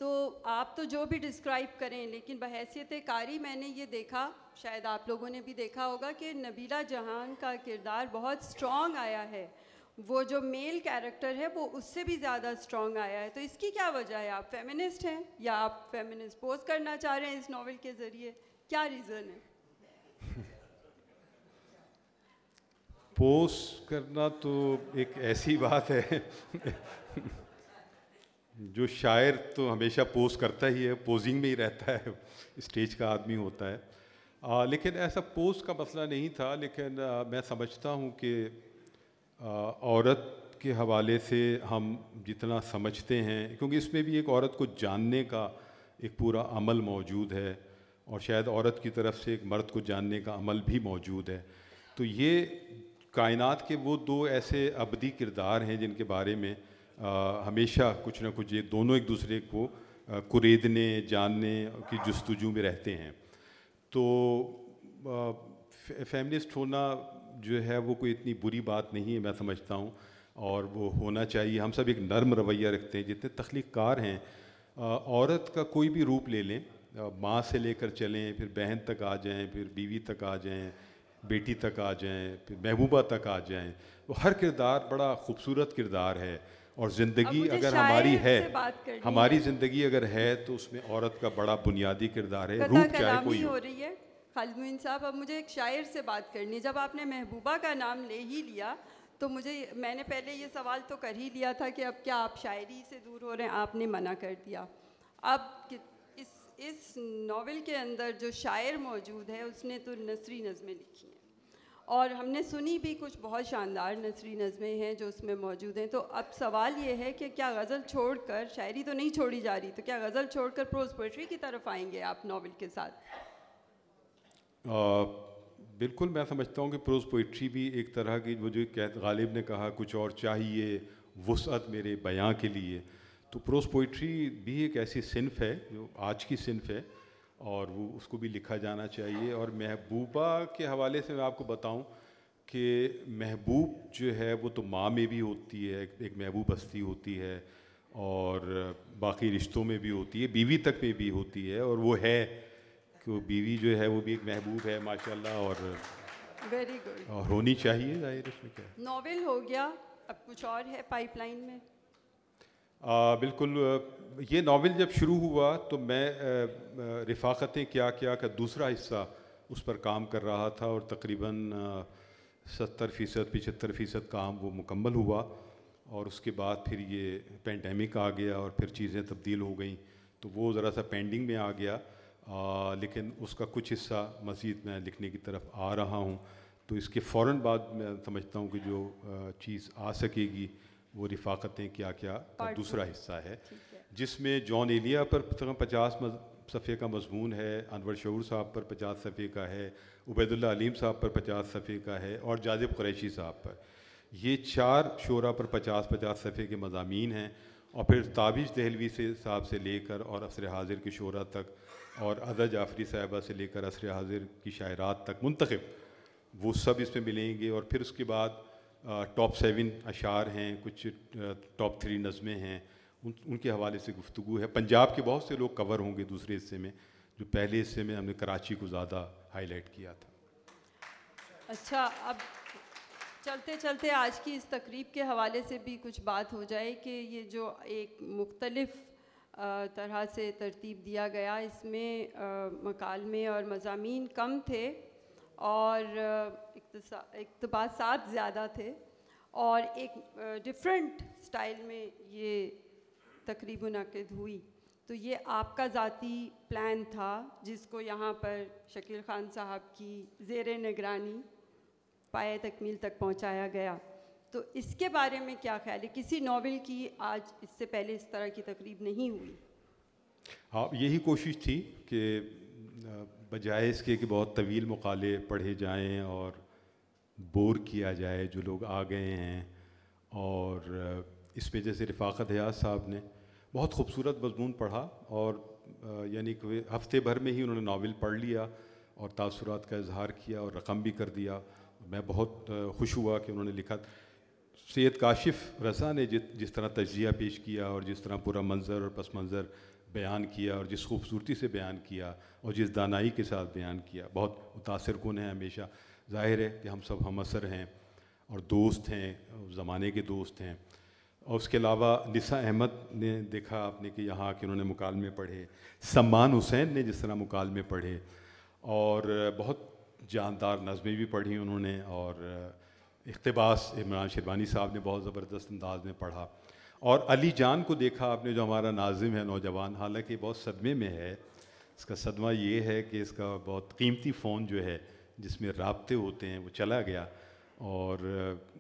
تو آپ تو جو بھی ڈسکرائب کریں لیکن بحیثیت قاری میں نے یہ دیکھا، شاید آپ لوگوں نے بھی دیکھا ہوگا کہ نبیلہ جہاں کا کردار بہت اسٹرانگ آیا ہے، وہ جو میل کیریکٹر ہے وہ اس سے بھی زیادہ اسٹرانگ آیا ہے. تو اس کی کیا وجہ ہے؟ آپ فیمنسٹ ہیں یا آپ فیمنسٹ پوز کرنا چاہ رہے ہیں اس ناول کے ذریعے؟ کیا ریزن ہے؟ پوز کرنا تو ایک ایسی بات ہے جو شاعر تو ہمیشہ پوز کرتا ہی ہے، پوزنگ میں ہی رہتا ہے، اسٹیج کا آدمی ہوتا ہے. لیکن ایسا پوز کا مسئلہ نہیں تھا، لیکن میں سمجھتا ہوں کہ عورت کے حوالے سے ہم جتنا سمجھتے ہیں، کیونکہ اس میں بھی ایک عورت کو جاننے کا ایک پورا عمل موجود ہے اور شاید عورت کی طرف سے ایک مرد کو جاننے کا عمل بھی موجود ہے. تو یہ کائنات کے وہ دو ایسے ابدی کردار ہیں جن کے بارے میں ہمیشہ کچھ نہ کچھ یہ دونوں ایک دوسرے کو کریدنے جاننے کی جستجو میں رہتے ہیں. تو فیمنسٹ ہونا جو ہے وہ کوئی اتنی بری بات نہیں ہے میں سمجھتا ہوں، اور وہ ہونا چاہیے. ہم سب ایک نرم رویہ رکھتے ہیں، جتنے تخلیق کار ہیں عورت کا کوئی بھی روپ لے لیں، ماں سے لے کر چلیں، پھر بہن تک آ جائیں، پھر بیوی تک آ جائیں، بیٹی تک آ جائیں، پھر محبوبہ تک آ جائیں، وہ ہر کردار بڑا خوبصورت کردار ہے. اور زندگی اگر ہماری ہے، ہماری زندگی اگر ہے تو اس میں عورت کا بڑا بنیادی کردار ہے، روپ چاہے کوئی ہو. خالد معین صاحب، اب مجھے ایک شاعر سے بات کرنی. جب آپ نے محبوبہ کا نام لے ہی لیا تو میں نے پہلے یہ سوال تو کر ہی لیا تھا کہ اب کیا آپ شاعری سے دور ہو رہے ہیں؟ آپ نے منع کر دیا. اب اس ناول کے اندر جو شاعر موجود ہے اس نے تو نثری نظمیں لکھی ہیں اور ہم نے سنی بھی، کچھ بہت شاندار نثری نظمیں ہیں جو اس میں موجود ہیں. تو اب سوال یہ ہے کہ کیا غزل چھوڑ کر، شاعری تو نہیں چھوڑی جا رہی، تو کیا غزل چھوڑ کر پروز پوئٹری کی طرف آئیں گے آپ ناول کے ساتھ؟ بالکل، میں سمجھتا ہوں کہ پروز پوئٹری بھی ایک طرح کی، وہ جو غالب نے کہا کچھ اور چاہیے وسعت میرے بیاں کے لیے، تو پروز پوئٹری بھی ایک ایسی صنف ہے جو آج کی صنف ہے اور وہ اس کو بھی لکھا جانا چاہیے. اور محبوبہ کے حوالے سے میں آپ کو بتاؤں کہ محبوب جو ہے وہ تو ماں میں بھی ہوتی ہے، ایک محبوب ہستی ہوتی ہے، اور باقی رشتوں میں بھی ہوتی ہے، بیوی تک میں بھی ہوتی ہے، اور وہ ہے کہ وہ بیوی جو ہے وہ بھی ایک محبوب ہے ماشاءاللہ، اور ویری گڈ، اور ہونی چاہیے. ظاہر اس میں کیا ہے. ناول ہو گیا، اب کچھ اور ہے پائپ لائن میں؟ بالکل. یہ ناول جب شروع ہوا تو میں رفاقتیں کیا کیا کا دوسرا حصہ اس پر کام کر رہا تھا، اور تقریباً 70% 75% کام وہ مکمل ہوا، اور اس کے بعد پھر یہ پینڈیمک آ گیا اور پھر چیزیں تبدیل ہو گئیں، تو وہ ذرا سا پینڈنگ میں آ گیا. لیکن اس کا کچھ حصہ مزید میں لکھنے کی طرف آ رہا ہوں. تو اس کے فوراً بعد میں سمجھتا ہوں کہ جو چیز آ سکے گی وہ رفاقتیں کیا کیا کا دوسرا حصہ ہے، جس میں جان ایلیا پر صفحے کا مضمون ہے, انور شعور صاحب پر 50 صفحے کا ہے, عبیداللہ علیم صاحب پر 50 صفحے کا ہے, اور جاذب قریشی صاحب پر. یہ 4 شعراء پر 50 صفحے کے مضامین ہیں. اور پھر تابش دہلوی سے صاحب سے لے کر اور عصر حاضر کی شعراء تک, اور عزا جعفری صاحبہ سے لے کر عصر حاضر کی شاعرات تک منتخب, وہ سب اس میں ملیں گے. اور پھر اس کے بعد ٹاپ 7 اشعار ہیں, کچھ ٹاپ 3 نظمیں ہیں, ان کے حوالے سے گفتگو ہے. پنجاب کے بہت سے لوگ کور ہوں گے دوسرے حصے میں, جو پہلے حصے میں ہم نے کراچی کو زیادہ ہائی لائٹ کیا تھا. اچھا, اب چلتے چلتے آج کی اس تقریب کے حوالے سے بھی کچھ بات ہو جائے کہ یہ جو ایک مختلف طرح سے ترتیب دیا گیا, اس میں مکالمے اور مضامین کم تھے اور اقتباسات زیادہ تھے, اور ایک ڈیفرنٹ سٹائل میں یہ تقریب منعقد ہوئی. تو یہ آپ کا ذاتی پلان تھا جس کو یہاں پر شکیل خان صاحب کی زیر نگرانی پائے تکمیل تک پہنچایا گیا. تو اس کے بارے میں کیا خیال ہے؟ کسی ناول کی آج اس سے پہلے اس طرح کی تقریب نہیں ہوئی. ہاں, یہی کوشش تھی کہ بجائے اس کے کہ بہت طویل مقالے پڑھے جائیں اور بور کیا جائے جو لوگ آ گئے ہیں, اور اس میں جیسے رفاقت حیات صاحب نے بہت خوبصورت مضمون پڑھا, اور یعنی کہ ہفتے بھر میں ہی انہوں نے ناول پڑھ لیا اور تاثرات کا اظہار کیا اور رقم بھی کر دیا. میں بہت خوش ہوا کہ انہوں نے لکھا. سید کاشف رضا نے جس طرح تجزیہ پیش کیا اور جس طرح پورا منظر اور پس منظر بیان کیا اور جس خوبصورتی سے بیان کیا اور جس دانائی کے ساتھ بیان کیا, بہت متاثر کن ہے ہمیشہ. ظاہر ہے کہ ہم سب ہم اثر ہیں اور دوست ہیں, زمانے کے دوست ہیں. اور اس کے علاوہ نساء احمد نے دیکھا آپ نے کہ یہاں کہ انہوں نے مکالمے پڑھے, سمان حسین نے جس طرح مکالمے پڑھے, اور بہت جاندار نظمیں بھی پڑھی انہوں نے, اور اقتباس عمران شیروانی صاحب نے بہت زبردست انداز میں پڑھا. اور علی جان کو دیکھا آپ نے جو ہمارا ناظم ہے نوجوان, حالانکہ بہت صدمے میں ہے. اس کا صدمہ یہ ہے کہ اس کا بہت قیمتی فون جو ہے جس میں رابطے ہوتے ہیں وہ چلا گیا, اور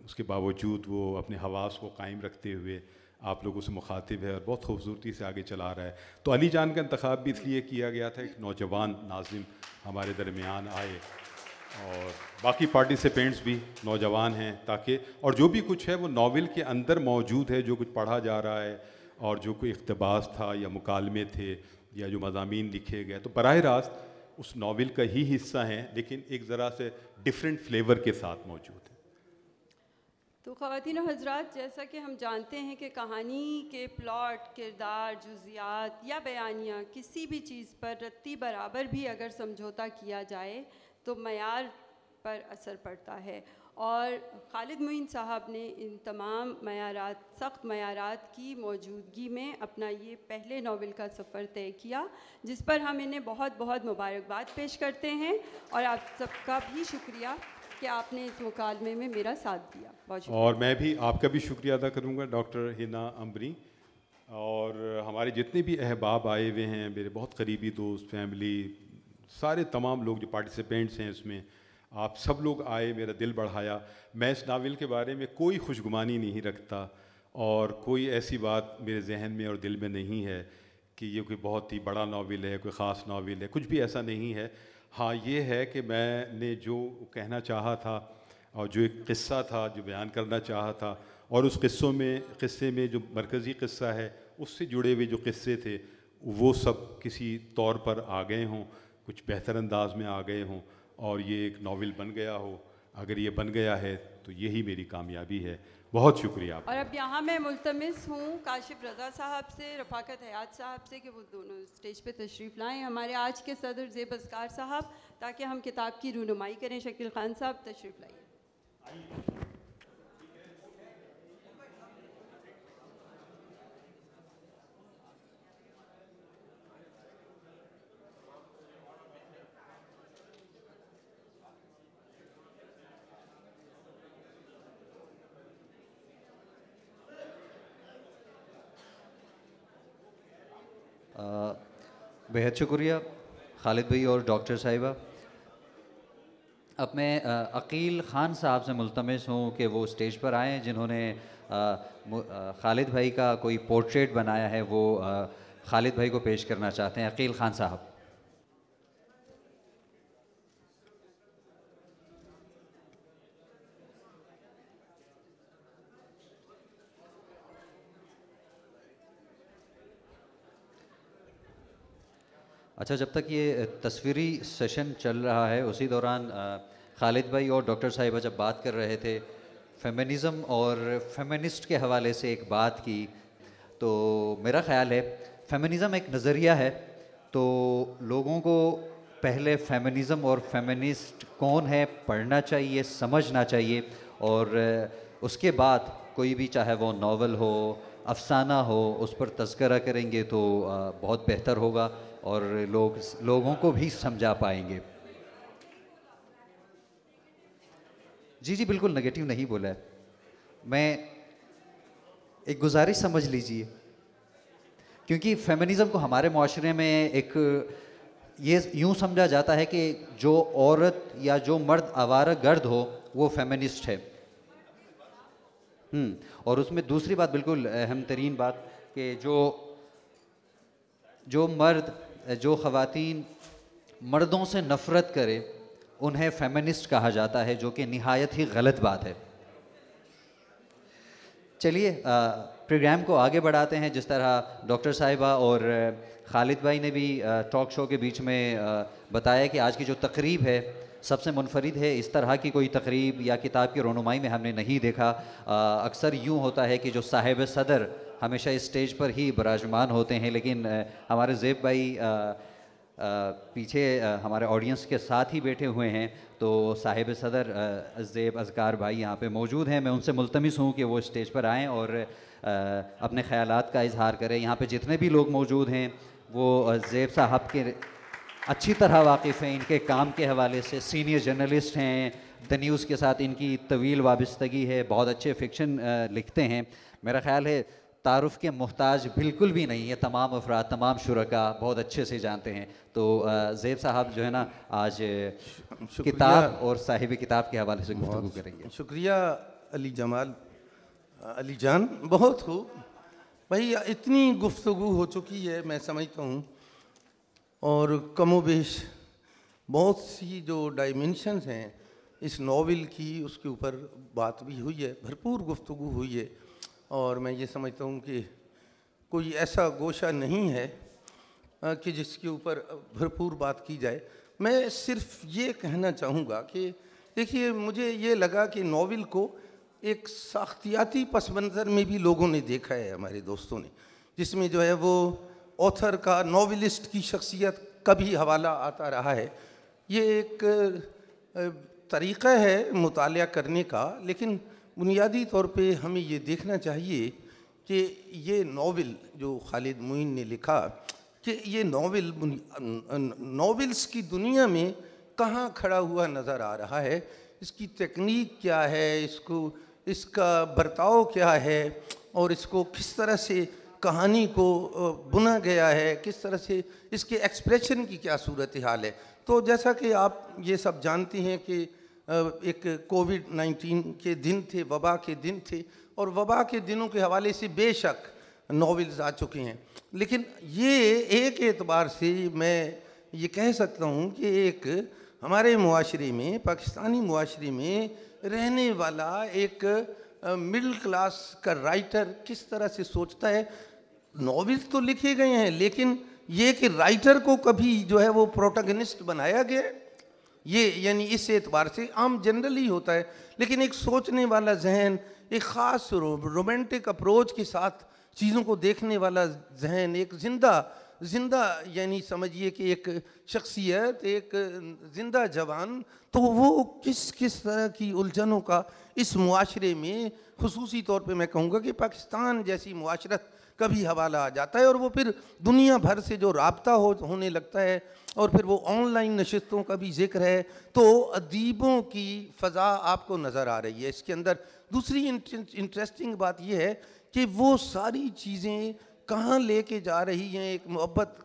اس کے باوجود وہ اپنے حواس کو قائم رکھتے ہوئے آپ لوگوں سے مخاطب ہے اور بہت خوبصورتی سے آگے چلا رہا ہے. تو علی جان کا انتخاب بھی اس لیے کیا گیا تھا, ایک نوجوان ناظم ہمارے درمیان آئے, اور باقی پارٹیسپینٹس بھی نوجوان ہیں, تاکہ اور جو بھی کچھ ہے وہ ناول کے اندر موجود ہے, جو کچھ پڑھا جا رہا ہے اور جو کوئی اقتباس تھا یا مکالمے تھے یا جو مضامین لکھے گئے, تو براہ راست اس ناول کا ہی حصہ ہیں, لیکن ایک ذرا سے ڈیفرنٹ فلیور کے ساتھ موجود ہیں. تو خواتین و حضرات, جیسا کہ ہم جانتے ہیں کہ کہانی کے پلاٹ, کردار, جزیات یا بیانیہ کسی بھی چیز پر رتی برابر بھی اگر سمجھوتا کیا جائے تو معیار پر اثر پڑتا ہے, اور خالد معین صاحب نے ان تمام معیارات, سخت معیارات کی موجودگی میں اپنا یہ پہلے ناول کا سفر طے کیا, جس پر ہم انہیں بہت بہت مبارکباد پیش کرتے ہیں, اور آپ سب کا بھی شکریہ کہ آپ نے اس مکالمے میں میرا ساتھ دیا. بہت شکریہ. اور میں بھی آپ کا بھی شکریہ ادا کروں گا ڈاکٹر ہنا امبری, اور ہمارے جتنے بھی احباب آئے ہوئے ہیں, میرے بہت قریبی دوست, فیملی, سارے تمام لوگ جو پارٹیسپینٹس ہیں اس میں, آپ سب لوگ آئے, میرا دل بڑھایا. میں اس ناول کے بارے میں کوئی خوشگمانی نہیں رکھتا, اور کوئی ایسی بات میرے ذہن میں اور دل میں نہیں ہے کہ یہ کوئی بہت ہی بڑا ناول ہے, کوئی خاص ناول ہے, کچھ بھی ایسا نہیں ہے. ہاں یہ ہے کہ میں نے جو کہنا چاہا تھا اور جو ایک قصہ تھا جو بیان کرنا چاہا تھا, اور اس قصے میں جو مرکزی قصہ ہے اس سے جڑے ہوئے جو قصے تھے وہ سب کسی طور پر آ گئے ہوں, کچھ بہتر انداز میں آ گئے ہوں, اور یہ ایک ناول بن گیا ہو. اگر یہ بن گیا ہے تو یہی میری کامیابی ہے. بہت شکریہ آپ. اور اب یہاں میں ملتمس ہوں کاشف رضا صاحب سے, رفاقت حیات صاحب سے کہ وہ دونوں اسٹیج پہ تشریف لائیں, ہمارے آج کے صدر زیب اسکار صاحب, تاکہ ہم کتاب کی رونمائی کریں. شکیل خان صاحب تشریف لائیے. بہت شکریہ خالد بھائی اور ڈاکٹر صاحبہ. اب میں عقیل خان صاحب سے ملتمس ہوں کہ وہ اسٹیج پر آئیں, جنہوں نے خالد بھائی کا کوئی پورٹریٹ بنایا ہے. وہ خالد بھائی کو پیش کرنا چاہتے ہیں. عقیل خان صاحب. اچھا، جب تک یہ تصویری سیشن چل رہا ہے اسی دوران خالد بھائی اور ڈاکٹر صاحبہ جب بات کر رہے تھے فیمنزم اور فیمنسٹ کے حوالے سے ایک بات کی، تو میرا خیال ہے فیمنزم ایک نظریہ ہے، تو لوگوں کو پہلے فیمنزم اور فیمنسٹ کون ہے پڑھنا چاہیے، سمجھنا چاہیے، اور اس کے بعد کوئی بھی چاہے وہ ناول ہو، افسانہ ہو، اس پر تذکرہ کریں گے تو بہت بہتر ہوگا اور لوگوں کو بھی سمجھا پائیں گے. جی بالکل نگیٹو نہیں بولا ہے میں، ایک گزارش سمجھ لیجئے، کیونکہ فیمنزم کو ہمارے معاشرے میں ایک یہ یوں سمجھا جاتا ہے کہ جو عورت یا جو مرد آوارہ گرد ہو وہ فیمنسٹ ہے. اور اس میں دوسری بات بالکل اہم ترین بات کہ جو مرد، جو خواتین مردوں سے نفرت کرے انہیں فیمنسٹ کہا جاتا ہے، جو کہ نہایت ہی غلط بات ہے. چلیے پروگرام کو آگے بڑھاتے ہیں. جس طرح ڈاکٹر صاحبہ اور خالد بھائی نے بھی ٹاک شو کے بیچ میں بتایا کہ آج کی جو تقریب ہے سب سے منفرد ہے، اس طرح کی کوئی تقریب یا کتاب کی رونمائی میں ہم نے نہیں دیکھا. اکثر یوں ہوتا ہے کہ جو صاحب صدر ہمیشہ اسٹیج پر ہی براجمان ہوتے ہیں، لیکن ہمارے زیب بھائی پیچھے ہمارے آڈینس کے ساتھ ہی بیٹھے ہوئے ہیں، تو صاحب صدر زیب اذکار بھائی یہاں پہ موجود ہیں. میں ان سے ملتمس ہوں کہ وہ اسٹیج پر آئیں اور اپنے خیالات کا اظہار کریں. یہاں پہ جتنے بھی لوگ موجود ہیں وہ زیب صاحب کے اچھی طرح واقف ہیں، ان کے کام کے حوالے سے سینئر جرنلسٹ ہیں، دا نیوز کے ساتھ ان کی طویل وابستگی ہے، بہت اچھے فکشن لکھتے ہیں. میرا خیال ہے تعارف کے محتاج بالکل بھی نہیں ہے، تمام افراد، تمام شرکاء بہت اچھے سے جانتے ہیں. تو زیب صاحب جو ہے نا آج کتاب اور صاحب کتاب کے حوالے سے گفتگو کریں گے. شکریہ علی جمال. علی جان بہت خوب بھائی، اتنی گفتگو ہو چکی ہے میں سمجھتا ہوں، اور کم و بیش بہت سی جو ڈائمینشنز ہیں اس ناول کی اس کے اوپر بات بھی ہوئی ہے، بھرپور گفتگو ہوئی ہے، اور میں یہ سمجھتا ہوں کہ کوئی ایسا گوشہ نہیں ہے کہ جس کے اوپر بھرپور بات کی جائے. میں صرف یہ کہنا چاہوں گا کہ دیکھیے، مجھے یہ لگا کہ ناول کو ایک ساختیاتی پس منظر میں بھی لوگوں نے دیکھا ہے، ہمارے دوستوں نے، جس میں جو ہے وہ آتھر کا، ناولسٹ کی شخصیت کا بھی حوالہ آتا رہا ہے. یہ ایک طریقہ ہے مطالعہ کرنے کا، لیکن بنیادی طور پہ ہمیں یہ دیکھنا چاہیے کہ یہ ناول جو خالد معین نے لکھا، کہ یہ ناول ناولس کی دنیا میں کہاں کھڑا ہوا نظر آ رہا ہے، اس کی تکنیک کیا ہے، اس کا برتاؤ کیا ہے، اور اس کو کس طرح سے کہانی کو بنا گیا ہے، کس طرح سے اس کے ایکسپریشن کی کیا صورتحال ہے. تو جیسا کہ آپ یہ سب جانتے ہیں کہ ایک کووڈ-19 کے دن تھے، وبا کے دن تھے، اور وبا کے دنوں کے حوالے سے بے شک ناولز آ چکے ہیں، لیکن یہ ایک اعتبار سے میں یہ کہہ سکتا ہوں کہ ایک ہمارے معاشرے میں، پاکستانی معاشرے میں رہنے والا ایک مڈل کلاس کا رائٹر کس طرح سے سوچتا ہے. ناولز تو لکھے گئے ہیں، لیکن یہ کہ رائٹر کو کبھی جو ہے وہ پروٹاگنسٹ بنایا گیا، یہ یعنی اس اعتبار سے عام جنرلی ہوتا ہے، لیکن ایک سوچنے والا ذہن، ایک خاص رومانٹک اپروچ کے ساتھ چیزوں کو دیکھنے والا ذہن، ایک زندہ یعنی سمجھیے کہ ایک شخصیت، ایک زندہ جوان، تو وہ کس طرح کی الجھنوں کا اس معاشرے میں، خصوصی طور پہ میں کہوں گا کہ پاکستان جیسی معاشرت کا بھی حوالہ آ جاتا ہے، اور وہ پھر دنیا بھر سے جو رابطہ ہونے لگتا ہے، اور پھر وہ آن لائن نشستوں کا بھی ذکر ہے، تو ادیبوں کی فضا آپ کو نظر آ رہی ہے اس کے اندر. دوسری انٹرسٹنگ بات یہ ہے کہ وہ ساری چیزیں کہاں لے کے جا رہی ہیں. ایک محبت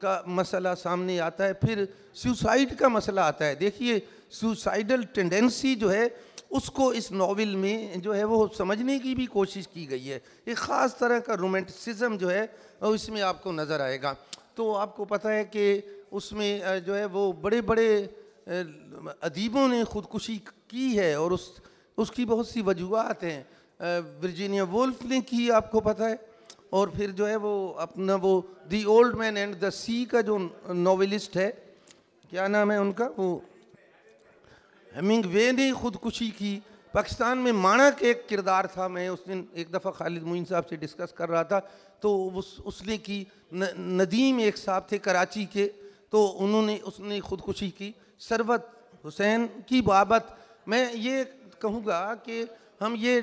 کا مسئلہ سامنے آتا ہے، پھر سوسائڈ کا مسئلہ آتا ہے. دیکھیے، سوسائڈل ٹینڈنسی جو ہے اس کو اس ناول میں جو ہے وہ سمجھنے کی بھی کوشش کی گئی ہے. ایک خاص طرح کا رومانٹسزم جو ہے وہ اس میں آپ کو نظر آئے گا. تو آپ کو پتہ ہے کہ اس میں جو ہے وہ بڑے بڑے ادیبوں نے خودکشی کی ہے اور اس کی بہت سی وجوہات ہیں. ورجینیا وولف نے کی, آپ کو پتہ ہے. اور پھر جو ہے وہ اپنا وہ the old man and the سی کا جو ناولسٹ ہے, کیا نام ہے ان کا, وہ ہیمنگ وے نے خودکشی کی. پاکستان میں مانک ایک کردار تھا, میں اس دن ایک دفعہ خالد معین صاحب سے ڈسکس کر رہا تھا, تو اس نے کی. ندیم ایک صاحب تھے کراچی کے, تو اس نے خودکشی کی. ثروت حسین کی بابت میں یہ کہوں گا کہ ہم یہ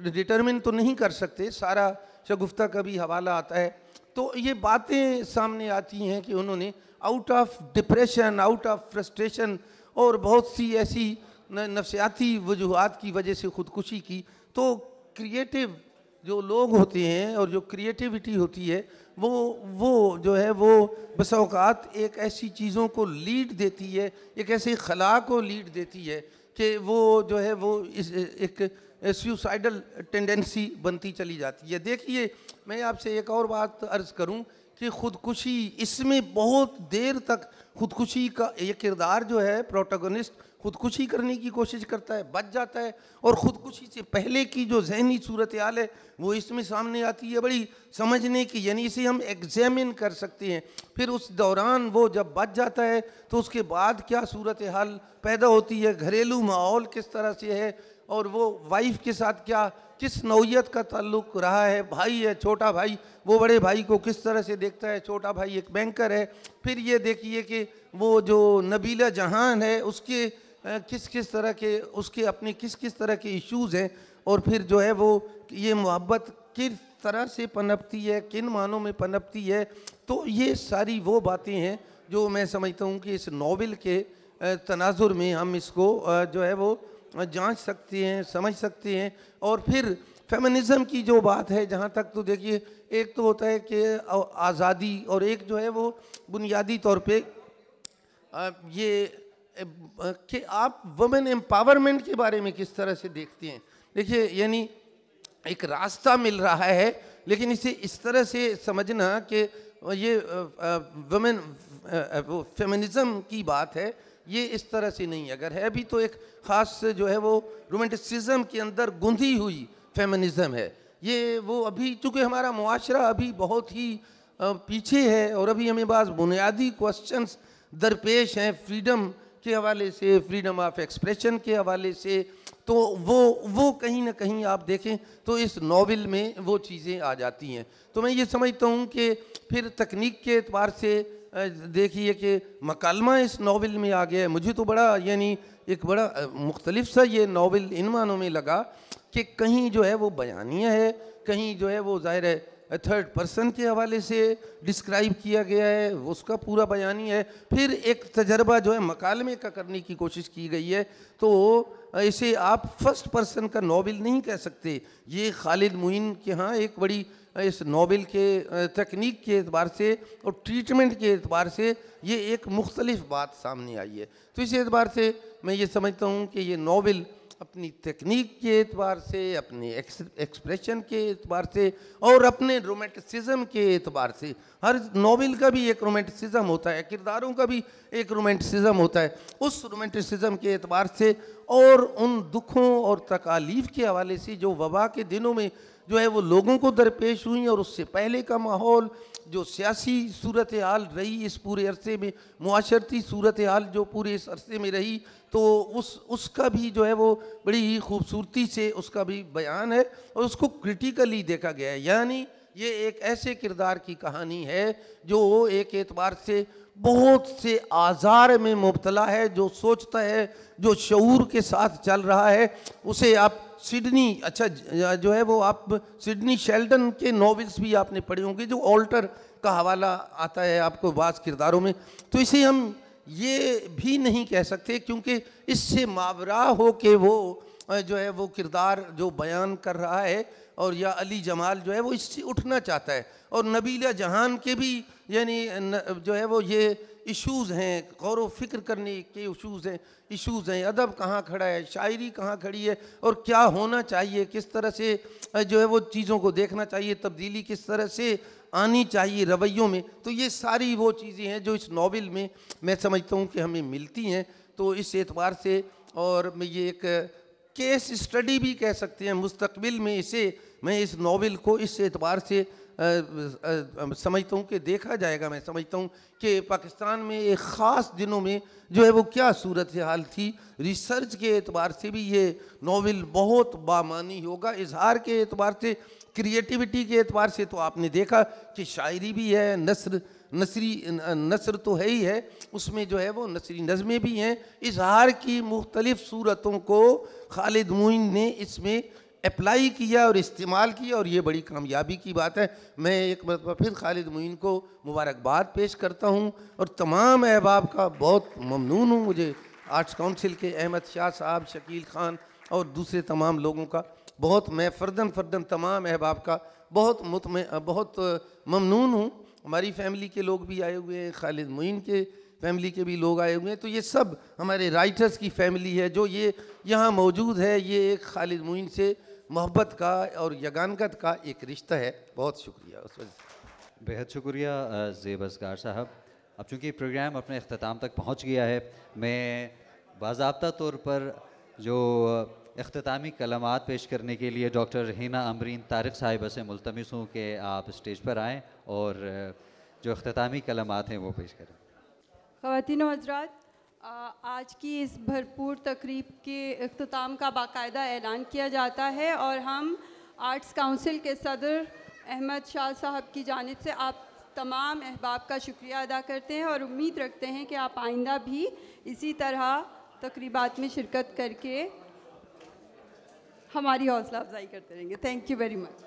ڈٹرمن تو نہیں کر سکتے, سارا شگفتہ کا بھی حوالہ آتا ہے, تو یہ باتیں سامنے آتی ہیں کہ انہوں نے out of depression, out of frustration اور بہت سی ایسی نفسیاتی وجوہات کی وجہ سے خودکشی کی. تو کریٹیو جو لوگ ہوتے ہیں اور جو کریٹیوٹی ہوتی ہے وہ جو ہے وہ بسا اوقات ایک ایسی چیزوں کو لیڈ دیتی ہے, ایک ایسے خلا کو لیڈ دیتی ہے کہ وہ جو ہے وہ ایک سیوسائڈل ٹینڈنسی بنتی چلی جاتی ہے. دیکھیے میں آپ سے ایک اور بات عرض کروں کہ خودکشی, اس میں بہت دیر تک خودکشی کا یہ کردار جو ہے پروٹاگونسٹ خودکشی کرنے کی کوشش کرتا ہے, بچ جاتا ہے, اور خودکشی سے پہلے کی جو ذہنی صورتحال ہے وہ اس میں سامنے آتی ہے بڑی سمجھنے کی, یعنی اسے ہم ایگزامن کر سکتے ہیں. پھر اس دوران وہ جب بچ جاتا ہے تو اس کے بعد کیا صورتحال پیدا ہوتی ہے, گھریلو ماحول کس طرح سے ہے, اور وہ وائف کے ساتھ کس نوعیت کا تعلق رہا ہے, بھائی ہے چھوٹا بھائی, وہ بڑے بھائی کو کس طرح سے دیکھتا ہے, چھوٹا بھائی ایک بینکر ہے. پھر یہ دیکھیے کہ وہ جو نبیلہ جہان ہے اس کے کس طرح کے اس کے اپنے کس طرح کے ایشوز ہیں, اور پھر جو ہے وہ یہ محبت کس طرح سے پنپتی ہے, کن معنوں میں پنپتی ہے. تو یہ ساری وہ باتیں ہیں جو میں سمجھتا ہوں کہ اس ناول کے تناظر میں ہم اس کو جو ہے وہ جانچ سکتے ہیں, سمجھ سکتے ہیں. اور پھر فیمنزم کی جو بات ہے, جہاں تک تو دیکھیے ایک تو ہوتا ہے کہ آزادی, اور ایک جو ہے وہ بنیادی طور پہ یہ کہ آپ وومن امپاورمنٹ کے بارے میں کس طرح سے دیکھتے ہیں. دیکھیے یعنی ایک راستہ مل رہا ہے, لیکن اسے اس طرح سے سمجھنا کہ یہ وومن فیمنزم کی بات ہے, یہ اس طرح سے نہیں. اگر ہے بھی تو ایک خاص جو ہے وہ رومانٹسزم کے اندر گندھی ہوئی فیمنزم ہے. یہ وہ ابھی چونکہ ہمارا معاشرہ ابھی بہت ہی پیچھے ہے, اور ابھی ہمیں بعض بنیادی کوسچنز درپیش ہیں فریڈم کے حوالے سے, فریڈم آف ایکسپریشن کے حوالے سے. تو وہ کہیں نہ کہیں آپ دیکھیں تو اس ناول میں وہ چیزیں آ جاتی ہیں. تو میں یہ سمجھتا ہوں کہ پھر تکنیک کے اعتبار سے دیکھیے کہ مکالمہ اس ناول میں آ گیا ہے. مجھے تو بڑا یعنی ایک بڑا مختلف سا یہ ناول ان معنوں میں لگا کہ کہیں جو ہے وہ بیانیہ ہے, کہیں جو ہے وہ ظاہر ہے تھرڈ پرسن کے حوالے سے ڈسکرائب کیا گیا ہے, اس کا پورا بیانی ہے. پھر ایک تجربہ جو ہے مکالمے کا کرنے کی کوشش کی گئی ہے. تو اسے آپ فرسٹ پرسن کا ناول نہیں کہہ سکتے. یہ خالد معین کے ہاں ایک بڑی اس ناول کے تکنیک کے اعتبار سے اور ٹریٹمنٹ کے اعتبار سے یہ ایک مختلف بات سامنے آئی ہے. تو اس اعتبار سے میں یہ سمجھتا ہوں کہ یہ ناول اپنی تکنیک کے اعتبار سے, اپنے ایکسپریشن کے اعتبار سے, اور اپنے رومانٹسزم کے اعتبار سے, ہر ناول کا بھی ایک رومانٹسزم ہوتا ہے, کرداروں کا بھی ایک رومانٹسزم ہوتا ہے, اس رومانٹسزم کے اعتبار سے اور ان دکھوں اور تکالیف کے حوالے سے جو وبا کے دنوں میں جو ہے وہ لوگوں کو درپیش ہوئیں, اور اس سے پہلے کا ماحول جو سیاسی صورتحال رہی اس پورے عرصے میں, معاشرتی صورتحال جو پورے اس عرصے میں رہی, تو اس کا بھی جو ہے وہ بڑی ہی خوبصورتی سے اس کا بھی بیان ہے, اور اس کو کرٹیکلی دیکھا گیا ہے. یعنی یہ ایک ایسے کردار کی کہانی ہے جو ایک اعتبار سے بہت سے آزار میں مبتلا ہے, جو سوچتا ہے, جو شعور کے ساتھ چل رہا ہے. اسے آپ سڈنی جو ہے وہ آپ سڈنی شیلڈن کے ناولز بھی آپ نے پڑھے ہوں گے, جو آلٹر کا حوالہ آتا ہے آپ کو بعض کرداروں میں. تو اسے ہم یہ بھی نہیں کہہ سکتے کیونکہ اس سے ماورا ہو کہ وہ جو ہے وہ کردار جو بیان کر رہا ہے, اور یا علی جمال جو ہے وہ اس سے اٹھنا چاہتا ہے, اور نبیلہ جہان کے بھی یعنی جو ہے وہ یہ ایشوز ہیں، غور و فکر کرنے کے ایشوز ہیں، ادب کہاں کھڑا ہے، شاعری کہاں کھڑی ہے، اور کیا ہونا چاہیے، کس طرح سے جو ہے وہ چیزوں کو دیکھنا چاہیے، تبدیلی کس طرح سے آنی چاہیے رویوں میں. تو یہ ساری وہ چیزیں ہیں جو اس ناول میں سمجھتا ہوں کہ ہمیں ملتی ہیں. تو اس اعتبار سے اور میں یہ ایک کیس اسٹڈی بھی کہہ سکتے ہیں مستقبل میں میں اس ناول کو اس اعتبار سے سمجھتا ہوں کہ دیکھا جائے گا. میں سمجھتا ہوں کہ پاکستان میں ایک خاص دنوں میں جو ہے وہ کیا صورتحال تھی، ریسرچ کے اعتبار سے بھی یہ ناول بہت بامانی ہوگا، اظہار کے اعتبار سے، کریٹیوٹی کے اعتبار سے تو آپ نے دیکھا کہ شاعری بھی ہے، نثر تو ہے ہی ہے، اس میں جو ہے وہ نثری نظمیں بھی ہیں. اظہار کی مختلف صورتوں کو خالد معین نے اس میں اپلائی کیا اور استعمال کیا، اور یہ بڑی کامیابی کی بات ہے. میں ایک مرتبہ پھر خالد معین کو مبارکباد پیش کرتا ہوں اور تمام احباب کا بہت ممنون ہوں. مجھے آرٹس کونسل کے احمد شاہ صاحب، شکیل خان اور دوسرے تمام لوگوں کا میں فردن تمام احباب کا بہت ممنون ہوں. ہماری فیملی کے لوگ بھی آئے ہوئے ہیں، خالد معین کے فیملی کے بھی لوگ آئے ہوئے ہیں. تو یہ سب ہمارے رائٹرز کی فیملی ہے جو یہ یہاں موجود ہے. یہ ایک خالد معین سے محبت کا اور یگانگت کا ایک رشتہ ہے. بہت شکریہ. اس وجہ سے بہت شکریہ زیب اصغر صاحب. اب چونکہ پروگرام اپنے اختتام تک پہنچ گیا ہے، میں باضابطہ طور پر جو اختتامی کلمات پیش کرنے کے لیے ڈاکٹر ہینا امرین طارق صاحبہ سے ملتمس ہوں کہ آپ اسٹیج پر آئیں اور جو اختتامی کلمات ہیں وہ پیش کریں. خواتین و حضرات، آج کی اس بھرپور تقریب کے اختتام کا باقاعدہ اعلان کیا جاتا ہے، اور ہم آرٹس کونسل کے صدر احمد شاہ صاحب کی جانب سے آپ تمام احباب کا شکریہ ادا کرتے ہیں اور امید رکھتے ہیں کہ آپ آئندہ بھی اسی طرح تقریبات میں شرکت کر کے ہماری حوصلہ افزائی کرتے رہیں گے. Thank you very much.